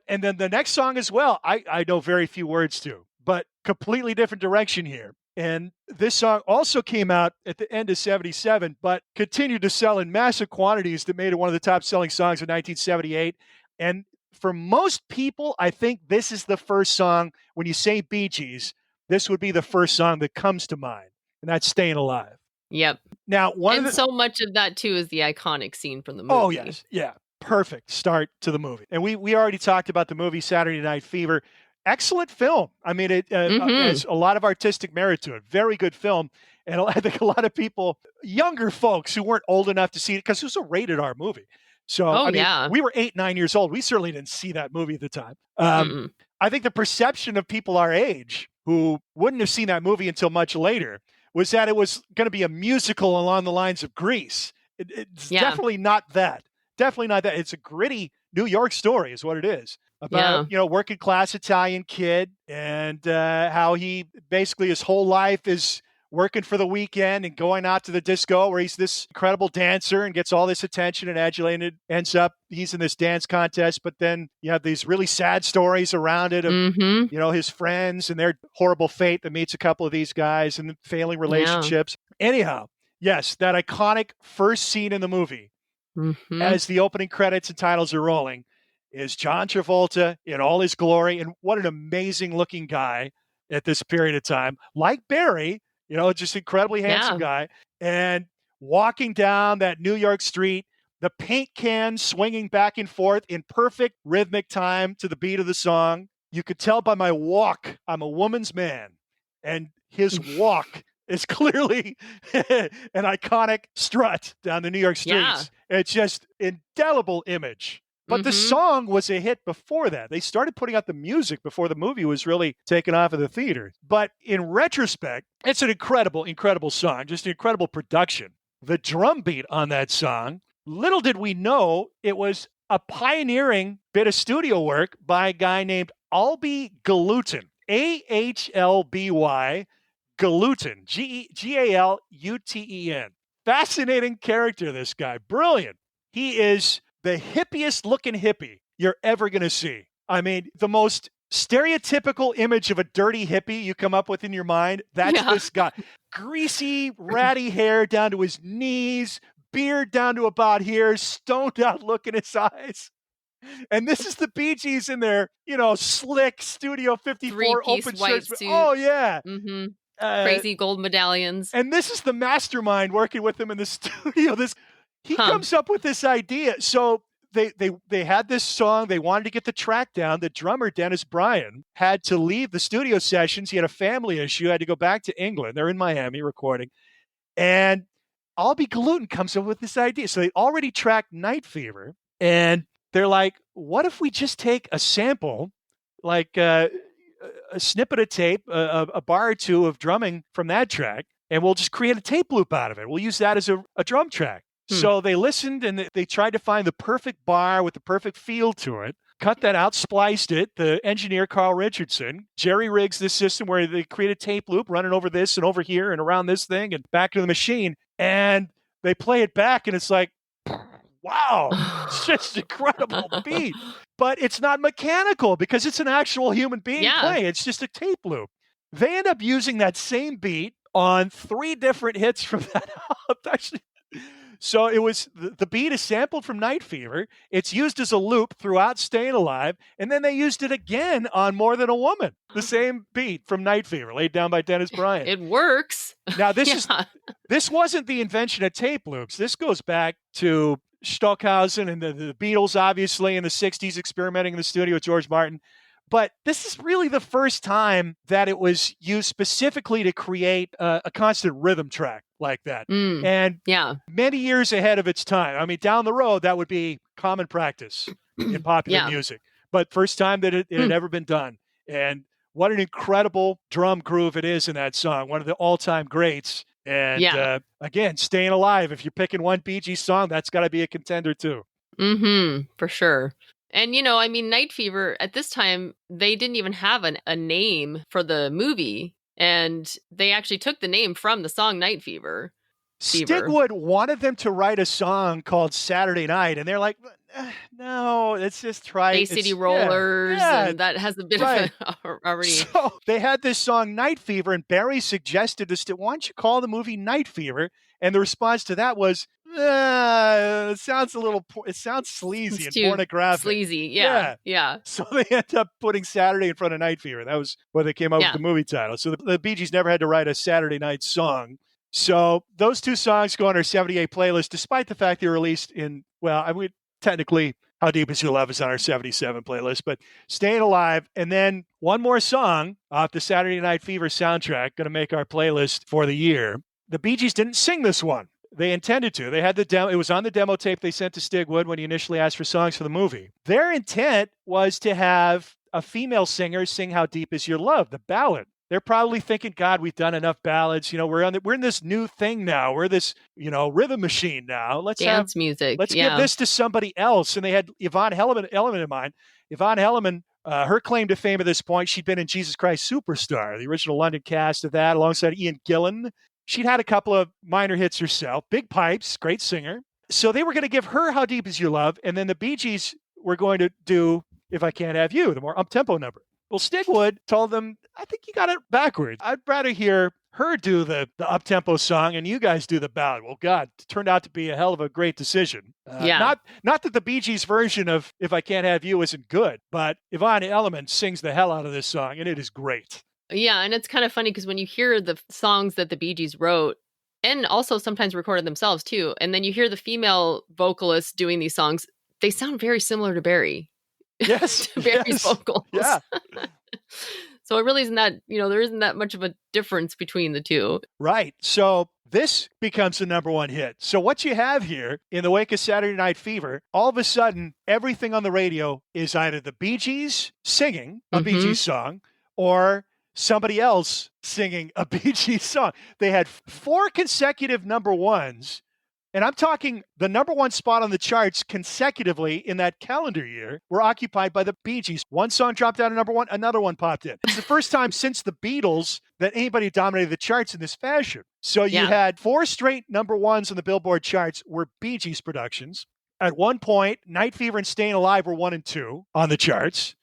And then the next song as well, I know very few words to, but completely different direction here. And this song also came out at the end of 77, but continued to sell in massive quantities that made it one of the top selling songs in 1978. And for most people, I think this is the first song, when you say Bee Gees, this would be the first song that comes to mind. And that's Stayin' Alive. Yep. Now, so much of that too is the iconic scene from the movie. Oh, yes. Yeah. Perfect start to the movie. And we already talked about the movie Saturday Night Fever. Excellent film. I mean, it has a lot of artistic merit to it. Very good film. And I think a lot of people, younger folks who weren't old enough to see it, because it was a rated R movie. So, we were 8, 9 years old. We certainly didn't see that movie at the time. I think the perception of people our age who wouldn't have seen that movie until much later was that it was going to be a musical along the lines of Grease. It's definitely not that. Definitely not that. It's a gritty New York story is what it is. About, working class Italian kid and how he basically his whole life is working for the weekend and going out to the disco where he's this incredible dancer and gets all this attention and adulated. Ends up, he's in this dance contest, but then you have these really sad stories around it of, his friends and their horrible fate that meets a couple of these guys and failing relationships. Anyhow, yes, that iconic first scene in the movie as the opening credits and titles are rolling is John Travolta in all his glory. And what an amazing looking guy at this period of time. Like Barry, just incredibly handsome guy. And walking down that New York street, the paint can swinging back and forth in perfect rhythmic time to the beat of the song. You could tell by my walk, I'm a woman's man. And his walk is clearly an iconic strut down the New York streets. Yeah. It's just indelible image. But the song was a hit before that. They started putting out the music before the movie was really taken off of the theater. But in retrospect, it's an incredible, incredible song, just an incredible production. The drum beat on that song, little did we know it was a pioneering bit of studio work by a guy named Albie Galutin, Ahlby Galutin, Galuten. Fascinating character, this guy. Brilliant. He is the hippiest looking hippie you're ever going to see. I mean, the most stereotypical image of a dirty hippie you come up with in your mind, that's this guy. Greasy, ratty hair down to his knees, beard down to about here, stoned out look in his eyes. And this is the Bee Gees in their, slick Studio 54 open white shirts. Suit. Oh, yeah. Crazy gold medallions. And this is the mastermind working with him in the studio. He comes up with this idea. So they had this song. They wanted to get the track down. The drummer, Dennis Bryan, had to leave the studio sessions. He had a family issue. Had to go back to England. They're in Miami recording. And Albie Galutin comes up with this idea. So they already tracked Night Fever. And they're like, what if we just take a sample, like a snippet of tape, a bar or two of drumming from that track, and we'll just create a tape loop out of it. We'll use that as a drum track. So they listened and they tried to find the perfect bar with the perfect feel to it, cut that out, spliced it. The engineer, Carl Richardson, jerry rigs this system where they create a tape loop running over this and over here and around this thing and back to the machine. And they play it back and it's like, wow, it's just an incredible beat. But it's not mechanical because it's an actual human being playing. It's just a tape loop. They end up using that same beat on 3 different hits from that album. So it was the beat is sampled from Night Fever. It's used as a loop throughout Stayin' Alive, and then they used it again on More Than a Woman. The same beat from Night Fever, laid down by Dennis Bryant. It works. Now this wasn't the invention of tape loops. This goes back to Stockhausen and the Beatles, obviously, in the 60s, experimenting in the studio with George Martin. But this is really the first time that it was used specifically to create a constant rhythm track like that. And many years ahead of its time. I mean, down the road, that would be common practice in popular music. But first time that it had ever been done. And what an incredible drum groove it is in that song. One of the all-time greats. And again, Stayin' Alive. If you're picking one Bee Gees song, that's got to be a contender too. For sure. And, I mean, Night Fever, at this time, they didn't even have a name for the movie. And they actually took the name from the song Night Fever. Stigwood wanted them to write a song called Saturday Night. And they're like, no, let's just try Bay City Rollers. And that has a bit of already. So they had this song Night Fever. And Barry suggested this, why don't you call the movie Night Fever? And the response to that was, it sounds sleazy and pornographic. Sleazy, yeah. So they end up putting Saturday in front of Night Fever. That was where they came up with the movie title. So the Bee Gees never had to write a Saturday night song. So those two songs go on our 78 playlist, despite the fact they were released in, technically, How Deep Is Your Love is on our 77 playlist, but Stayin' Alive, and then one more song off the Saturday Night Fever soundtrack, going to make our playlist for the year. The Bee Gees didn't sing this one. They intended to. They had the demo. It was on the demo tape they sent to Stigwood when he initially asked for songs for the movie. Their intent was to have a female singer sing How Deep Is Your Love, the ballad. They're probably thinking, God, we've done enough ballads. We're in this new thing now. We're this, rhythm machine now. Let's dance music. Let's give this to somebody else. And they had Yvonne Elliman in mind. Yvonne Elliman, her claim to fame at this point, she'd been in Jesus Christ Superstar, the original London cast of that, alongside Ian Gillan. She'd had a couple of minor hits herself. Big pipes, great singer. So they were going to give her How Deep Is Your Love, and then the Bee Gees were going to do If I Can't Have You, the more up-tempo number. Well, Stigwood told them, I think you got it backwards. I'd rather hear her do the up-tempo song and you guys do the ballad. Well, God, it turned out to be a hell of a great decision. Not that the Bee Gees version of If I Can't Have You isn't good, but Yvonne Elliman sings the hell out of this song, and it is great. Yeah, and it's kind of funny because when you hear the songs that the Bee Gees wrote, and also sometimes recorded themselves too, and then you hear the female vocalists doing these songs, they sound very similar to Barry. Yes. To Barry's vocals. Yeah. So it really isn't that, there isn't that much of a difference between the two. Right. So this becomes the number one hit. So what you have here in the wake of Saturday Night Fever, all of a sudden, everything on the radio is either the Bee Gees singing a Bee Gees song or somebody else singing a Bee Gees song. They had 4 consecutive number ones, and I'm talking the number one spot on the charts consecutively in that calendar year were occupied by the Bee Gees. One song dropped out of number one, another one popped in. It's the first time since the Beatles that anybody dominated the charts in this fashion. So you had 4 straight number ones on the Billboard charts were Bee Gees productions. At one point, Night Fever and Stayin' Alive were 1 and 2 on the charts.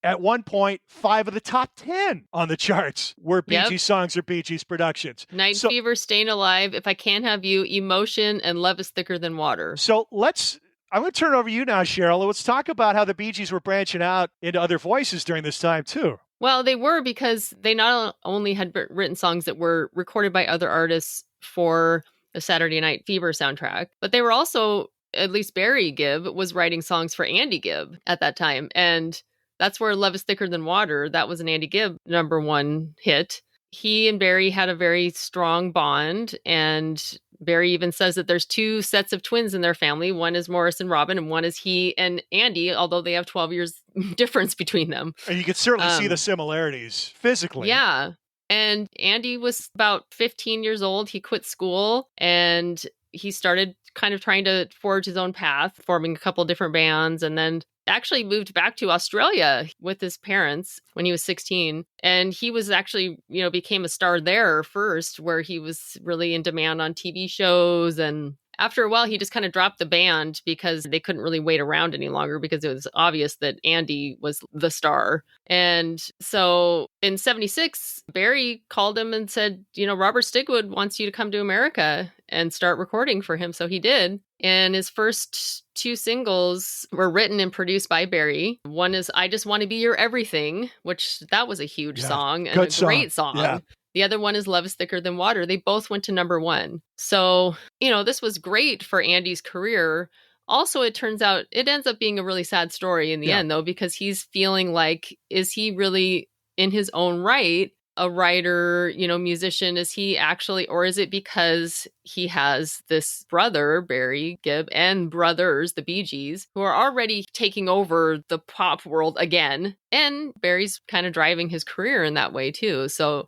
At one point, 5 of the top 10 on the charts were Bee Gees songs or Bee Gees productions. Night Fever, Stayin' Alive, If I Can't Have You, Emotion, and Love is Thicker Than Water. So I'm going to turn it over to you now, Sheryl. Let's talk about how the Bee Gees were branching out into other voices during this time, too. Well, they were, because they not only had written songs that were recorded by other artists for the Saturday Night Fever soundtrack, but they were also, at least Barry Gibb, was writing songs for Andy Gibb at that time. And that's where Love is Thicker Than Water, that was an Andy Gibb number one hit. He and Barry had a very strong bond, and Barry even says that there's 2 sets of twins in their family. One is Maurice and Robin, and one is he and Andy, although they have 12 years difference between them. And you can certainly see the similarities physically. Yeah. And Andy was about 15 years old. He quit school, and he started kind of trying to forge his own path, forming a couple different bands, and then actually moved back to Australia with his parents when he was 16. And he was actually, became a star there first, where he was really in demand on TV shows and after a while, he just kind of dropped the band because they couldn't really wait around any longer because it was obvious that Andy was the star. And so in 76, Barry called him and said, Robert Stigwood wants you to come to America and start recording for him. So he did. And his first 2 singles were written and produced by Barry. One is I Just Want to Be Your Everything, which that was a huge song and a great song. Yeah. The other one is Love is Thicker Than Water. They both went to number 1. So, this was great for Andy's career. Also, it turns out it ends up being a really sad story in the end, though, because he's feeling like, is he really in his own right a writer, musician? Is he actually, or is it because he has this brother, Barry Gibb, and brothers, the Bee Gees, who are already taking over the pop world again? And Barry's kind of driving his career in that way, too. So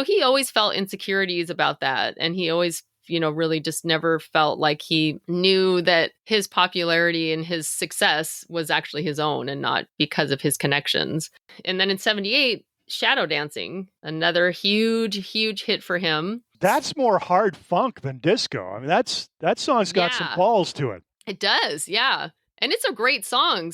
he always felt insecurities about that. And he always, really just never felt like he knew that his popularity and his success was actually his own and not because of his connections. And then in 78, Shadow Dancing, another huge, huge hit for him. That's more hard funk than disco. I mean, that song's got some balls to it. It does, yeah. And it's a great song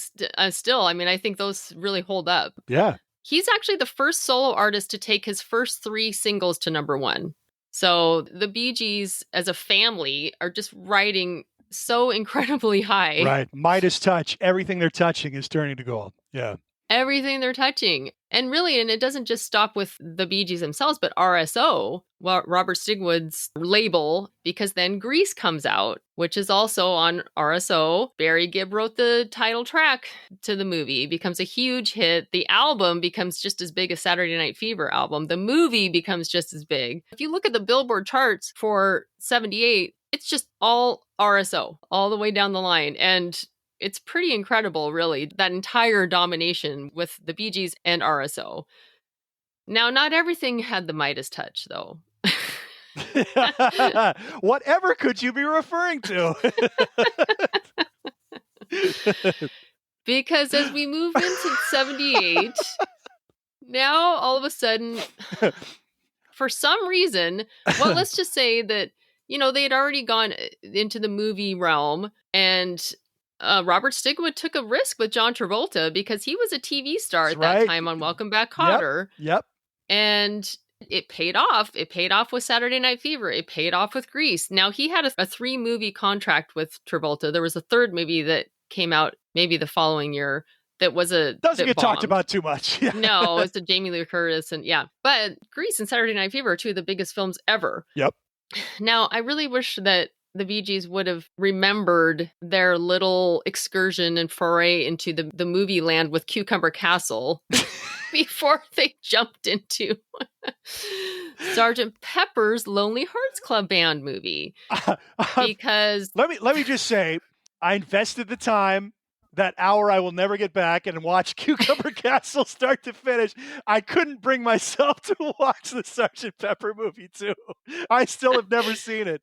still. I mean, I think those really hold up. Yeah. He's actually the first solo artist to take his first 3 singles to number 1. So the Bee Gees as a family are just riding so incredibly high. Right. Midas touch. Everything they're touching is turning to gold. Yeah. Everything they're touching. And really, and it doesn't just stop with the Bee Gees themselves, but RSO, Robert Stigwood's label, because then Grease comes out, which is also on RSO. Barry Gibb wrote the title track to the movie. It becomes a huge hit. The album becomes just as big as Saturday Night Fever album. The movie becomes just as big. If you look at the Billboard charts for 78, it's just all RSO, all the way down the line. And it's pretty incredible, really, that entire domination with the Bee Gees and RSO. Now, not everything had the Midas touch, though. Whatever could you be referring to? Because as we move into 78, now all of a sudden, for some reason, well, let's just say that, they had already gone into the movie realm, and Robert Stigwood took a risk with John Travolta because he was a TV star at that time on Welcome Back, Kotter. Yep. And it paid off. It paid off with Saturday Night Fever. It paid off with Grease. Now, he had a 3-movie contract with Travolta. There was a 3rd movie that came out maybe the following year that was doesn't get talked about too much. No, it's a Jamie Lee Curtis and but Grease and Saturday Night Fever are 2 of the biggest films ever. Yep. Now, I really wish that the Bee Gees would have remembered their little excursion and foray into the movie land with Cucumber Castle before they jumped into Sgt. Pepper's Lonely Hearts Club Band movie. Because let me just say, I invested the time, that hour I will never get back, and watch Cucumber Castle start to finish. I couldn't bring myself to watch the Sgt. Pepper movie too. I still have never seen it.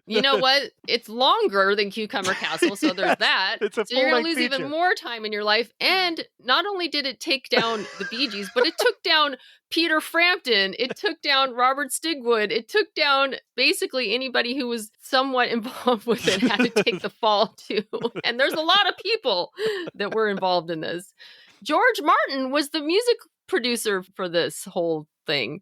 You know what? It's longer than Cucumber Castle, so there's that. It's a so you're going to lose feature. even more time in your life. And not only did it take down the Bee Gees, but it took down Peter Frampton. It took down Robert Stigwood. It took down basically anybody who was somewhat involved with it had to take the fall too. And there's a lot of people that were involved in this. George Martin was the music producer for this whole thing.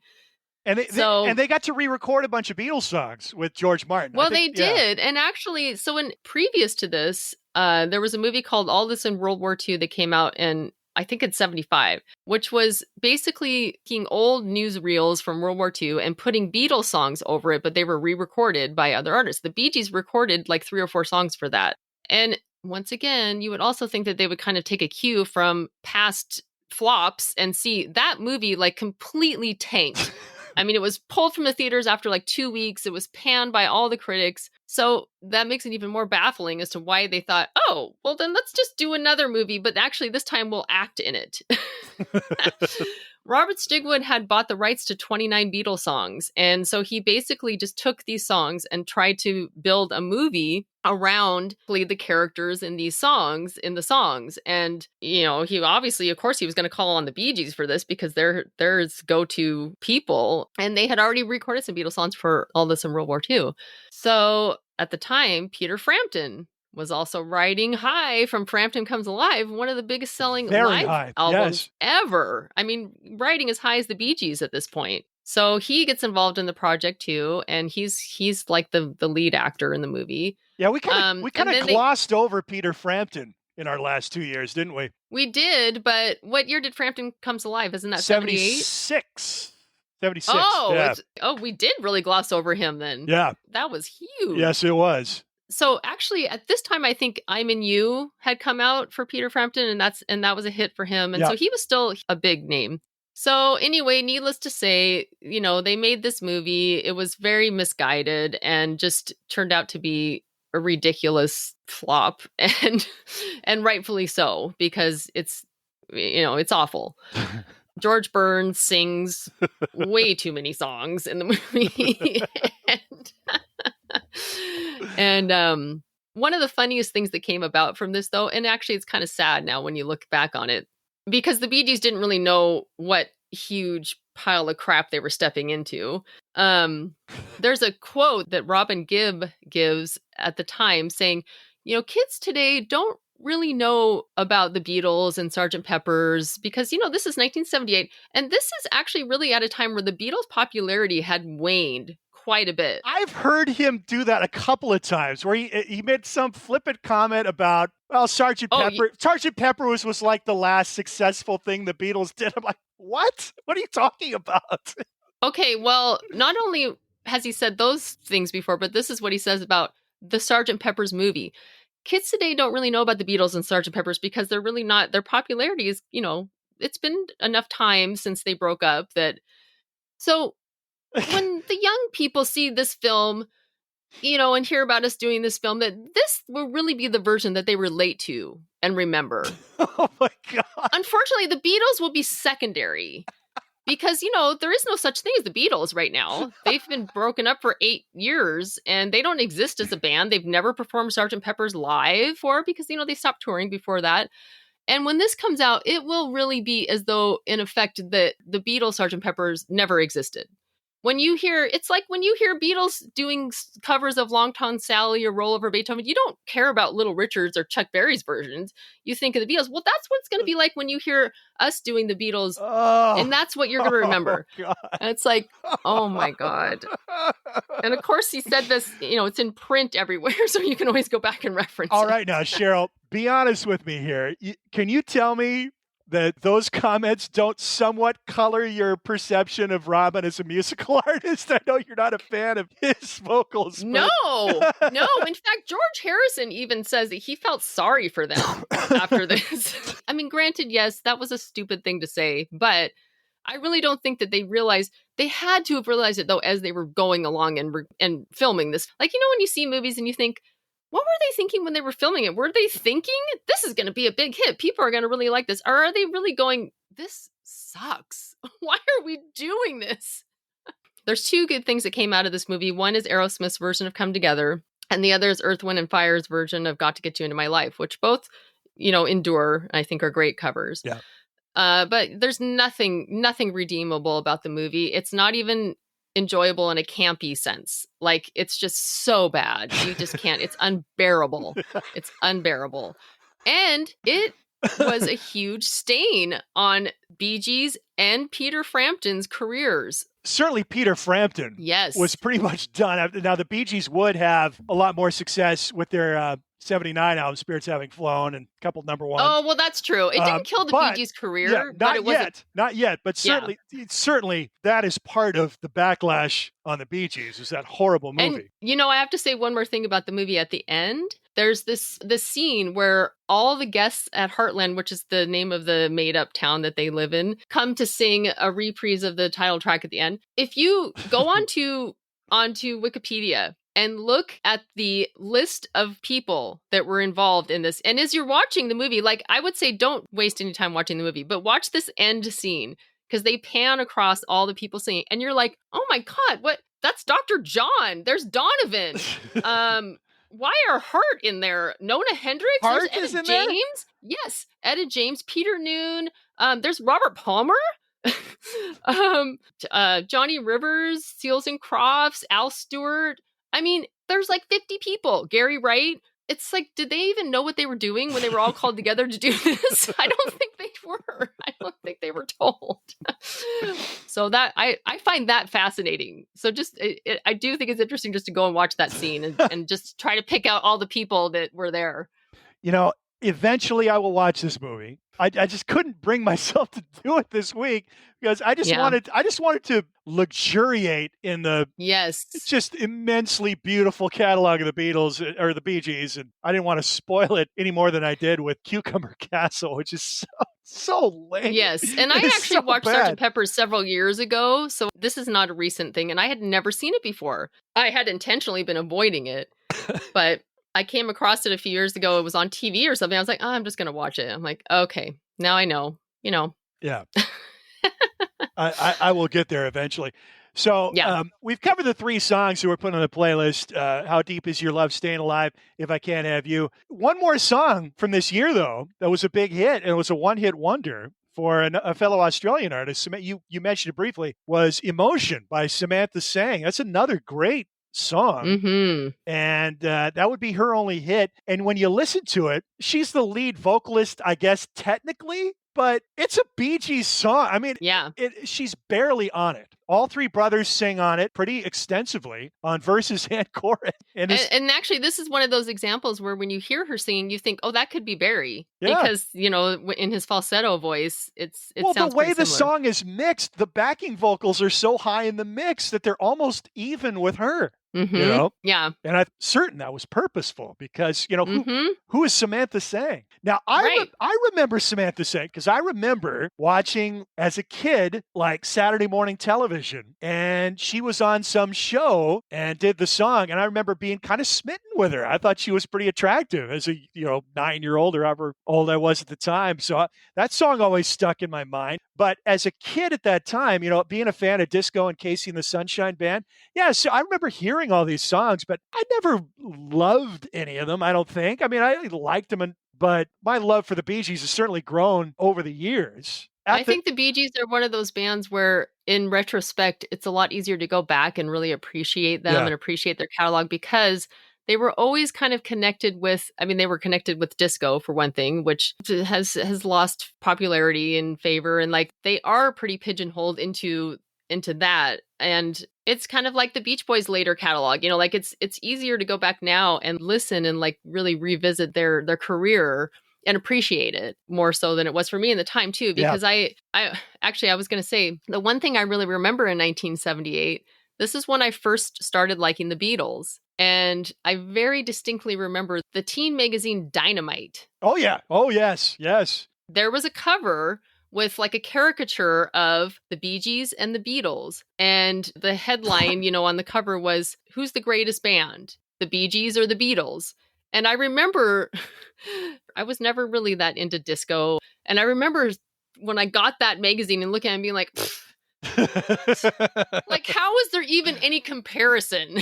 And they got to re-record a bunch of Beatles songs with George Martin. Well, they did. And actually, so previous to this, there was a movie called All This in World War II that came out in, I think it's 75, which was basically taking old newsreels from World War II and putting Beatles songs over it, but they were re-recorded by other artists. The Bee Gees recorded like 3 or 4 songs for that. And once again, you would also think that they would kind of take a cue from past flops and see that movie like completely tanked. I mean, it was pulled from the theaters after like 2 weeks. It was panned by all the critics. So that makes it even more baffling as to why they thought, oh, well, then let's just do another movie. But actually, this time we'll act in it. Robert Stigwood had bought the rights to 29 Beatles songs. And so he basically just took these songs and tried to build a movie around the characters in these songs, And, he obviously, of course, he was going to call on the Bee Gees for this because they're his go-to people. And they had already recorded some Beatles songs for All This in World War II. So at the time, Peter Frampton was also riding high from Frampton Comes Alive, one of the biggest selling live albums ever. I mean, riding as high as the Bee Gees at this point. So he gets involved in the project too, and he's like the lead actor in the movie. Yeah, we kind of glossed over Peter Frampton in our last 2 years, didn't we? We did, but what year did Frampton Comes Alive? Isn't that 76? 76. Oh, yeah. We did really gloss over him then. Yeah. That was huge. Yes, it was. So actually, at this time, I think I'm in You had come out for Peter Frampton, and that was a hit for him. And so he was still a big name. So anyway, needless to say, they made this movie. It was very misguided and just turned out to be a ridiculous flop, and rightfully so, because it's awful. George Burns sings way too many songs in the movie. And one of the funniest things that came about from this, though, and actually it's kind of sad now when you look back on it, because the Bee Gees didn't really know what huge pile of crap they were stepping into. There's a quote that Robin Gibb gives at the time saying, kids today don't really know about the Beatles and Sgt. Pepper's because, this is 1978. And this is actually really at a time where the Beatles' popularity had waned quite a bit. I've heard him do that a couple of times where he made some flippant comment about, well, Sgt. Pepper. Sgt. Pepper was like the last successful thing the Beatles did. I'm like, what? What are you talking about? Okay, well, not only has he said those things before, but this is what he says about the Sgt. Pepper's movie. Kids today don't really know about the Beatles and Sgt. Pepper's because they're really not, their popularity is, it's been enough time since they broke up that, so when the young people see this film, and hear about us doing this film, that this will really be the version that they relate to and remember. Oh my God. Unfortunately, the Beatles will be secondary. Because, there is no such thing as the Beatles right now. They've been broken up for 8 years and they don't exist as a band. They've never performed Sgt. Pepper's live because, they stopped touring before that. And when this comes out, it will really be as though, in effect, the Beatles Sgt. Pepper's never existed. It's like when you hear Beatles doing covers of Long Tom Sally or Roll Over Beethoven, you don't care about Little Richard's or Chuck Berry's versions. You think of the Beatles. Well, that's what it's going to be like when you hear us doing the Beatles. And that's what you're going to remember. And it's like, oh my God. And of course he said this, it's in print everywhere. So you can always go back and reference All it. right. Now, Sheryl, be honest with me here. Can you tell me that those comments don't somewhat color your perception of Robin as a musical artist? I know you're not a fan of his vocals. No. In fact, George Harrison even says that he felt sorry for them after this. I mean, granted, yes, that was a stupid thing to say, but I really don't think that they realized, they had to have realized it though, as they were going along and filming this. Like, when you see movies and you think, what were they thinking when they were filming it? Were they thinking this is going to be a big hit? People are going to really like this. Or are they really going, this sucks? Why are we doing this? There's two good things that came out of this movie. One is Aerosmith's version of Come Together. And the other is Earth, Wind & Fire's version of Got to Get You Into My Life, which both, endure, I think are great covers. Yeah. But there's nothing redeemable about the movie. It's not even enjoyable in a campy sense. Like, it's just so bad. You just can't. It's unbearable. It's unbearable. And it was a huge stain on Bee Gees and Peter Frampton's careers. Certainly Peter Frampton was pretty much done. Now, the Bee Gees would have a lot more success with their 79 album, Spirits Having Flown, and a couple number ones. Oh, well, that's true. It didn't kill the Bee Gees' career. Yeah, not yet. But certainly that is part of the backlash on the Bee Gees, is that horrible movie. And, I have to say one more thing about the movie at the end. There's this scene where all the guests at Heartland, which is the name of the made-up town that they live in, come to sing a reprise of the title track at the end. If you go onto Wikipedia and look at the list of people that were involved in this, and as you're watching the movie, like, I would say don't waste any time watching the movie, but watch this end scene, because they pan across all the people singing, and you're like, oh my God, what? That's Dr. John. There's Donovan. Why are Hart in there? Nona Hendrix? Hart there's is in James? there? Yes. Etta James, Peter Noon. There's Robert Palmer. Johnny Rivers, Seals and Crofts, Al Stewart. I mean, there's like 50 people. Gary Wright. It's like, did they even know what they were doing when they were all called together to do this? I don't think they were. I don't think they were told. So that I find that fascinating. So just I do think it's interesting just to go and watch that scene and just try to pick out all the people that were there. You know, eventually I will watch this movie. I just couldn't bring myself to do it this week because I just wanted to luxuriate in the just immensely beautiful catalog of the Beatles or the Bee Gees, and I didn't want to spoil it any more than I did with Cucumber Castle, which is so lame. Yes, and I actually watched Sgt. Pepper several years ago, so this is not a recent thing, and I had never seen it before. I had intentionally been avoiding it, but I came across it a few years ago. It was on TV or something. I was like, I'm just going to watch it. I'm like, okay, now I know, Yeah. I will get there eventually. So we've covered the 3 songs that were put on the playlist. How Deep Is Your Love, Stayin' Alive, If I Can't Have You. One more song from this year, though, that was a big hit, and it was a one-hit wonder for a fellow Australian artist. You mentioned it briefly, was Emotion by Samantha Sang. That's another great song. Mm-hmm. And that would be her only hit. And when you listen to it, she's the lead vocalist, I guess, technically, but it's a Bee Gees song. I mean, she's barely on it. All 3 brothers sing on it pretty extensively on verses and chorus. And actually, this is one of those examples where when you hear her singing, you think, oh, that could be Barry. Yeah. Because, in his falsetto voice, it well, sounds the way the similar. song is mixed, the backing vocals are so high in the mix that they're almost even with her. Mm-hmm. Yeah. And I'm certain that was purposeful because, who is Samantha Sang? Now, I remember Samantha Sang because I remember watching as a kid, like Saturday morning television, and she was on some show and did the song. And I remember being kind of smitten with her. I thought she was pretty attractive as a, 9-year-old or however old I was at the time. So that song always stuck in my mind. But as a kid at that time, being a fan of disco and Casey and the Sunshine Band, so I remember hearing all these songs, but I never loved any of them, I don't think. I mean, I liked them, but my love for the Bee Gees has certainly grown over the years. I think the Bee Gees are one of those bands where, in retrospect, it's a lot easier to go back and really appreciate them and appreciate their catalog because they were always kind of connected with, they were connected with disco for one thing, which has lost popularity and favor. And like, they are pretty pigeonholed into that. And it's kind of like the Beach Boys' later catalog, like it's easier to go back now and listen and like really revisit their career and appreciate it more so than it was for me in the time too, because I was going to say the one thing I really remember in 1978, this is when I first started liking the Beatles. And I very distinctly remember the teen magazine Dynamite. Oh, yeah. Oh, yes. Yes. There was a cover with like a caricature of the Bee Gees and the Beatles. And the headline, on the cover was, who's the greatest band? The Bee Gees or the Beatles? And I remember I was never really that into disco. And I remember when I got that magazine and looking at it and being like, like, how is there even any comparison?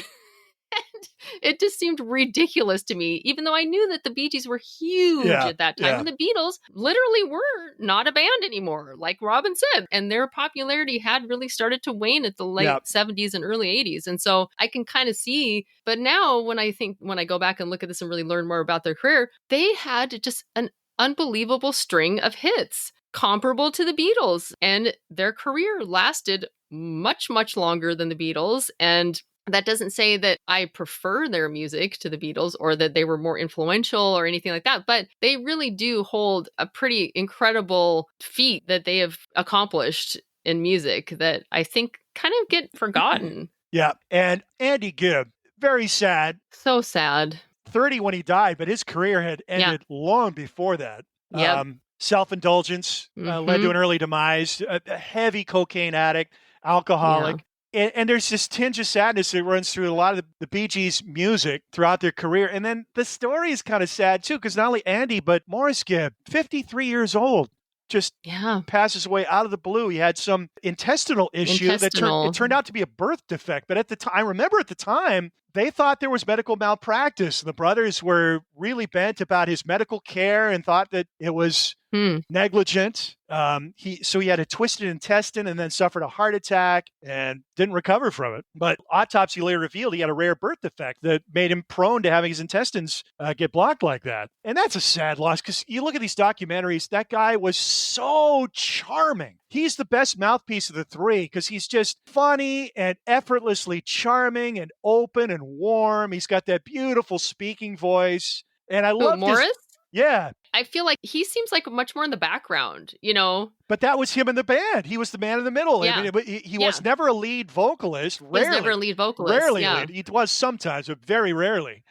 And it just seemed ridiculous to me, even though I knew that the Bee Gees were huge at that time. Yeah. And the Beatles literally were not a band anymore, like Robin said. And their popularity had really started to wane at the late 70s and early 80s. And so I can kind of see, but now when I go back and look at this and really learn more about their career, they had just an unbelievable string of hits comparable to the Beatles. And their career lasted much, much longer than the Beatles. And that doesn't say that I prefer their music to the Beatles or that they were more influential or anything like that, but they really do hold a pretty incredible feat that they have accomplished in music that I think kind of get forgotten. Yeah. And Andy Gibb, very sad. So sad. 30 when he died, but his career had ended long before that. Yep. Self-indulgence led to an early demise, a heavy cocaine addict, alcoholic. And there's this tinge of sadness that runs through a lot of the Bee Gees' music throughout their career. And then the story is kind of sad, too, because not only Andy, but Maurice Gibb, 53 years old, just passes away out of the blue. He had some intestinal issue that turned out to be a birth defect. But at the time, I remember at the time, they thought there was medical malpractice. The brothers were really bent about his medical care and thought that it was negligent. He had a twisted intestine and then suffered a heart attack and didn't recover from it. But autopsy later revealed he had a rare birth defect that made him prone to having his intestines get blocked like that. And that's a sad loss because you look at these documentaries, that guy was so charming. He's the best mouthpiece of the three because he's just funny and effortlessly charming and open and warm. He's got that beautiful speaking voice. And I love Maurice? Yeah. I feel like he seems like much more in the background, you know? But that was him in the band. He was the man in the middle. Yeah. I mean, he was never a lead vocalist. Rarely. He was never a lead vocalist. Rarely. Lead. He was sometimes, but very rarely.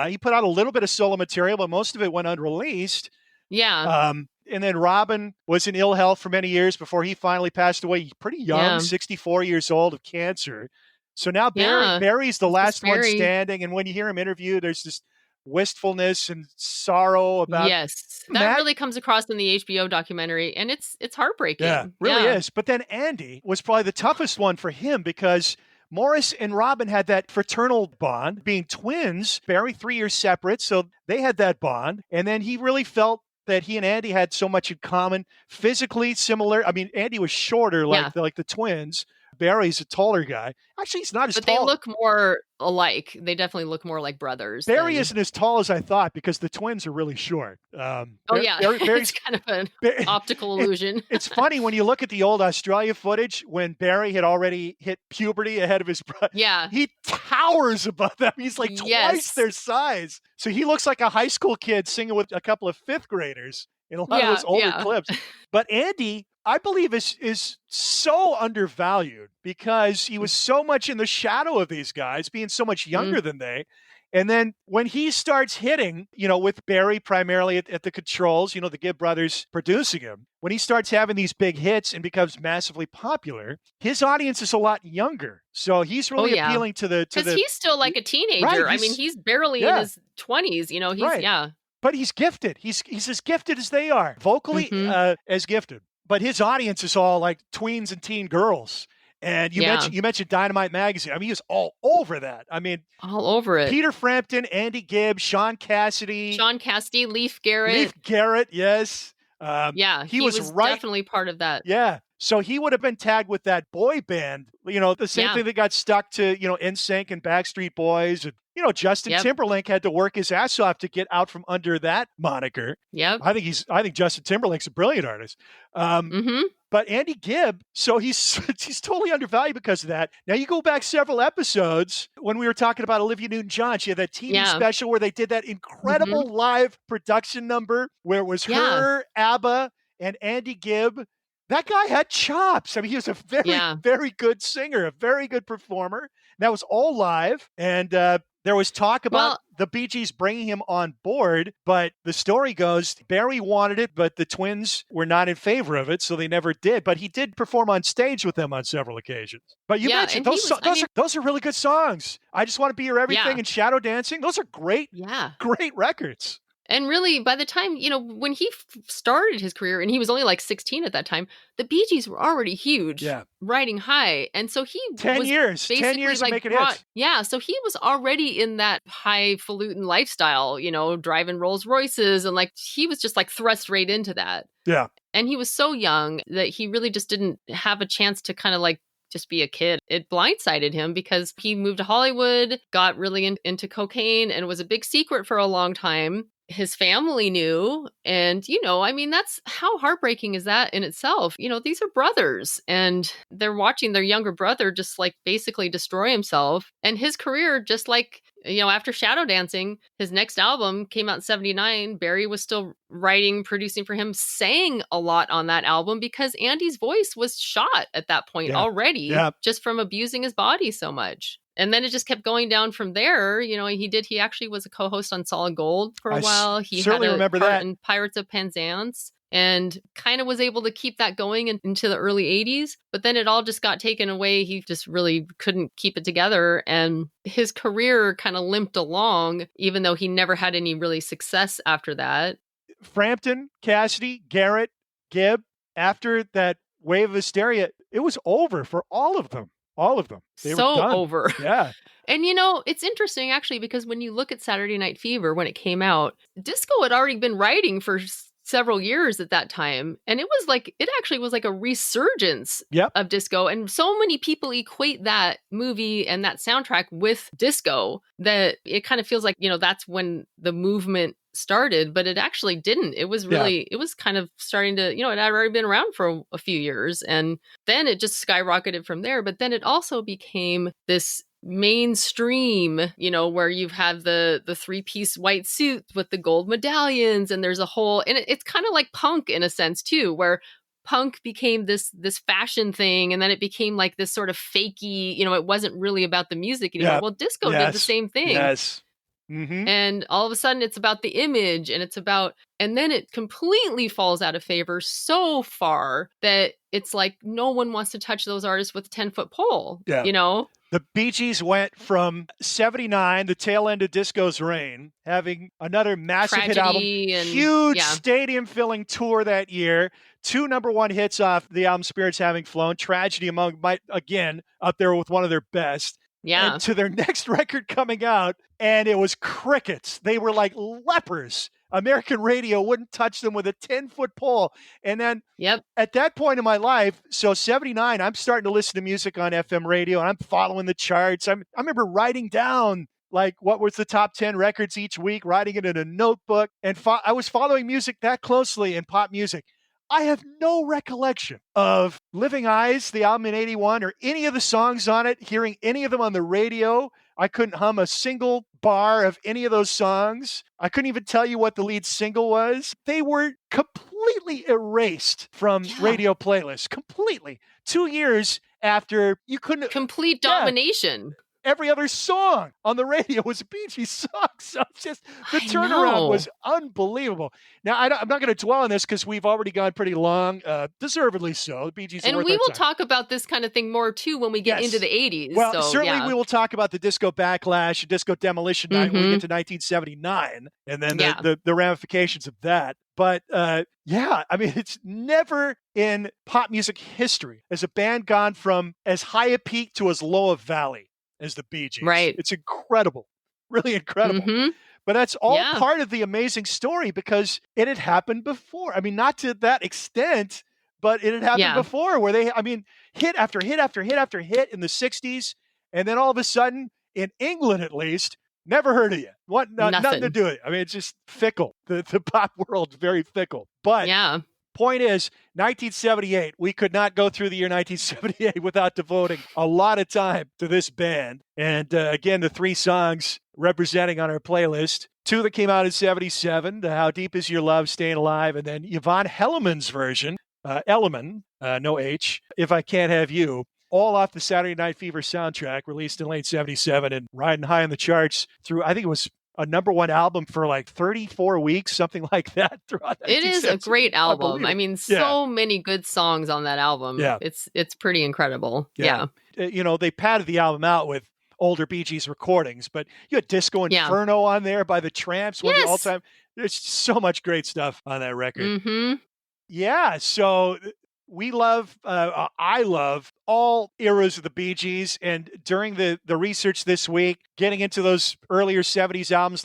He put out a little bit of solo material, but most of it went unreleased. Yeah. And then Robin was in ill health for many years before he finally passed away. Pretty young, 64 years old of cancer. So now Barry's the last one standing. And when you hear him interviewed, there's this wistfulness and sorrow about that really comes across in the HBO documentary, and it's heartbreaking. Yeah, really is. But then Andy was probably the toughest one for him because Maurice and Robin had that fraternal bond, being twins. Barry 3 years separate, so they had that bond, and then he really felt that he and Andy had so much in common, physically similar. I mean, Andy was shorter, like the twins. Barry's a taller guy. Actually, he's not as tall. But they look more alike. They definitely look more like brothers. Barry isn't as tall as I thought because the twins are really short. Barry's it's kind of an optical illusion. It's funny when you look at the old Australia footage when Barry had already hit puberty ahead of his brother. Yeah. He towers above them. He's like twice their size. So he looks like a high school kid singing with a couple of fifth graders in a lot of those older clips. But Andy, I believe, is so undervalued because he was so much in the shadow of these guys, being so much younger than they. And then when he starts hitting, with Barry primarily at the controls, the Gibb brothers producing him, when he starts having these big hits and becomes massively popular, his audience is a lot younger. So he's really appealing to the... Because he's still like a teenager. Right, I mean, he's barely in his 20s, But he's gifted. He's as gifted as they are. Vocally, as gifted. But his audience is all like tweens and teen girls. And you mentioned Dynamite Magazine. I mean, he was all over that. I mean, all over it. Peter Frampton, Andy Gibb, Sean Cassidy, Leif Garrett. Yes. He was definitely part of that. Yeah. So he would have been tagged with that boy band, the same thing that got stuck to, NSYNC and Backstreet Boys. And, Justin Timberlake had to work his ass off to get out from under that moniker. Yep. I think Justin Timberlake's a brilliant artist. But Andy Gibb, so he's totally undervalued because of that. Now you go back several episodes when we were talking about Olivia Newton-John. She had that TV special where they did that incredible live production number where it was her, ABBA, and Andy Gibb. That guy had chops. I mean, he was a very, very good singer, a very good performer. And that was all live. And there was talk about the Bee Gees bringing him on board, but the story goes Barry wanted it, but the twins were not in favor of it, so they never did. But he did perform on stage with them on several occasions. But you mentioned those are really good songs. I Just Want to Be Your Everything and Shadow Dancing. Those are great records. And really, by the time, when he started his career, and he was only like 16 at that time, the Bee Gees were already huge, riding high. And so he 10 years like making hits. Yeah, so he was already in that highfalutin lifestyle, driving Rolls Royces. And like, he was just like thrust right into that. Yeah. And he was so young that he really just didn't have a chance to kind of like just be a kid. It blindsided him because he moved to Hollywood, got really into cocaine, and it was a big secret for a long time. His family knew. And, that's how heartbreaking is that in itself? These are brothers and they're watching their younger brother just like basically destroy himself. And his career, just like, after Shadow Dancing, his next album came out in 1979. Barry was still writing, producing for him, sang a lot on that album because Andy's voice was shot at that point already, just from abusing his body so much. And then it just kept going down from there. He actually was a co-host on Solid Gold for a while. He certainly had a remember part that in Pirates of Penzance and kind of was able to keep that going into the early 80s. But then it all just got taken away. He just really couldn't keep it together. And his career kind of limped along, even though he never had any really success after that. Frampton, Cassidy, Garrett, Gibb, after that wave of hysteria, it was over for all of them. All of them. They so were done. over. Yeah. And it's interesting actually, because when you look at Saturday Night Fever, when it came out, disco had already been writing for several years at that time. And it actually was like a resurgence of disco. And so many people equate that movie and that soundtrack with disco that it kind of feels like, that's when the movement started, but it actually didn't. It was really, it was kind of starting to, it had already been around for a few years. And then it just skyrocketed from there. But then it also became this mainstream, where you have the three-piece white suit with the gold medallions, and there's a whole, and it's kind of like punk in a sense too, where punk became this fashion thing, and then it became like this sort of fakey, it wasn't really about the music anymore. Well, disco did the same thing. Mm-hmm. And all of a sudden it's about the image, and then it completely falls out of favor so far that it's like no one wants to touch those artists with a 10-foot pole, The Bee Gees went from 79, the tail end of disco's reign, having another massive hit album, huge stadium-filling tour that year, 2 number 1 hits off the album Spirits Having Flown, Tragedy again, up there with one of their best. Yeah. And to their next record coming out, and it was crickets. They were like lepers. American radio wouldn't touch them with a 10-foot pole. And then at that point in my life, so 79, I'm starting to listen to music on FM radio, and I'm following the charts. I remember writing down like what was the top 10 records each week, writing it in a notebook. And I was following music that closely in pop music. I have no recollection of Living Eyes, the album in 81, or any of the songs on it, hearing any of them on the radio. I couldn't hum a single bar of any of those songs. I couldn't even tell you what the lead single was. They were completely erased from radio playlists. Completely. 2 years after you couldn't... Complete domination. Every other song on the radio was a Bee Gees song. So it's just, the turnaround was unbelievable. Now, I'm not going to dwell on this because we've already gone pretty long, deservedly so. The Bee Gees and we will talk about this kind of thing more, too, when we get into the 80s. Well, certainly we will talk about the disco backlash, disco demolition night when we get to 1979, and then the ramifications of that. But I mean, it's never in pop music history has a band gone from as high a peak to as low a valley as the Bee Gees. Right. It's incredible. Really incredible. Mm-hmm. But that's all part of the amazing story because it had happened before. I mean, not to that extent, but it had happened before where hit after hit after hit after hit in the 60s. And then all of a sudden, in England at least, never heard of you. Nothing to do with it. I mean, it's just fickle. The pop world's very fickle. But point is, 1978, we could not go through the year 1978 without devoting a lot of time to this band. And again, the 3 songs representing on our playlist, 2 that came out in 77, How Deep Is Your Love, Stayin' Alive, and then Yvonne Elliman's version, Elliman, no H, If I Can't Have You, all off the Saturday Night Fever soundtrack, released in late 77 and riding high on the charts through, I think it was a number 1 album for like 34 weeks, something like that. It is a great album. I mean, so many good songs on that album. Yeah. It's pretty incredible. Yeah. They padded the album out with older Bee Gees recordings, but you had Disco Inferno on there by the Tramps, one of the all-time. There's so much great stuff on that record. Mm-hmm. Yeah, so we love, I love all eras of the Bee Gees. And during the research this week, getting into those earlier 70s albums,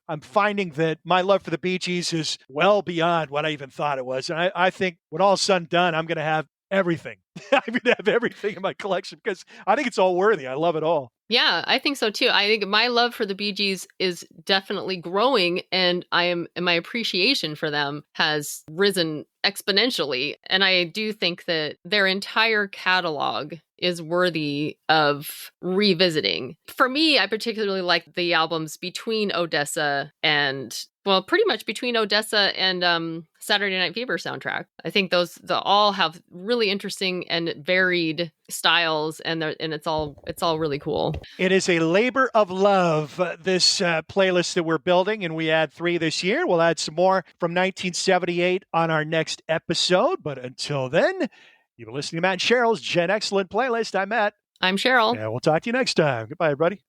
I'm finding that my love for the Bee Gees is well beyond what I even thought it was. And I think when all is said and done, I'm going to have everything. I'm going to have everything in my collection because I think it's all worthy. I love it all. Yeah, I think so too. I think my love for the Bee Gees is definitely growing, and my appreciation for them has risen exponentially. And I do think that their entire catalog is worthy of revisiting. For me, I particularly like the albums between Odessa and, well, pretty much between Odessa and Saturday Night Fever soundtrack. I think those all have really interesting and varied styles, and it's all really cool. It is a labor of love, this playlist that we're building, and we add 3 this year. We'll add some more from 1978 on our next episode. But until then, you've been listening to Matt and Sheryl's Gen Excellent Playlist. I'm Matt. I'm Sheryl. And we'll talk to you next time. Goodbye, everybody.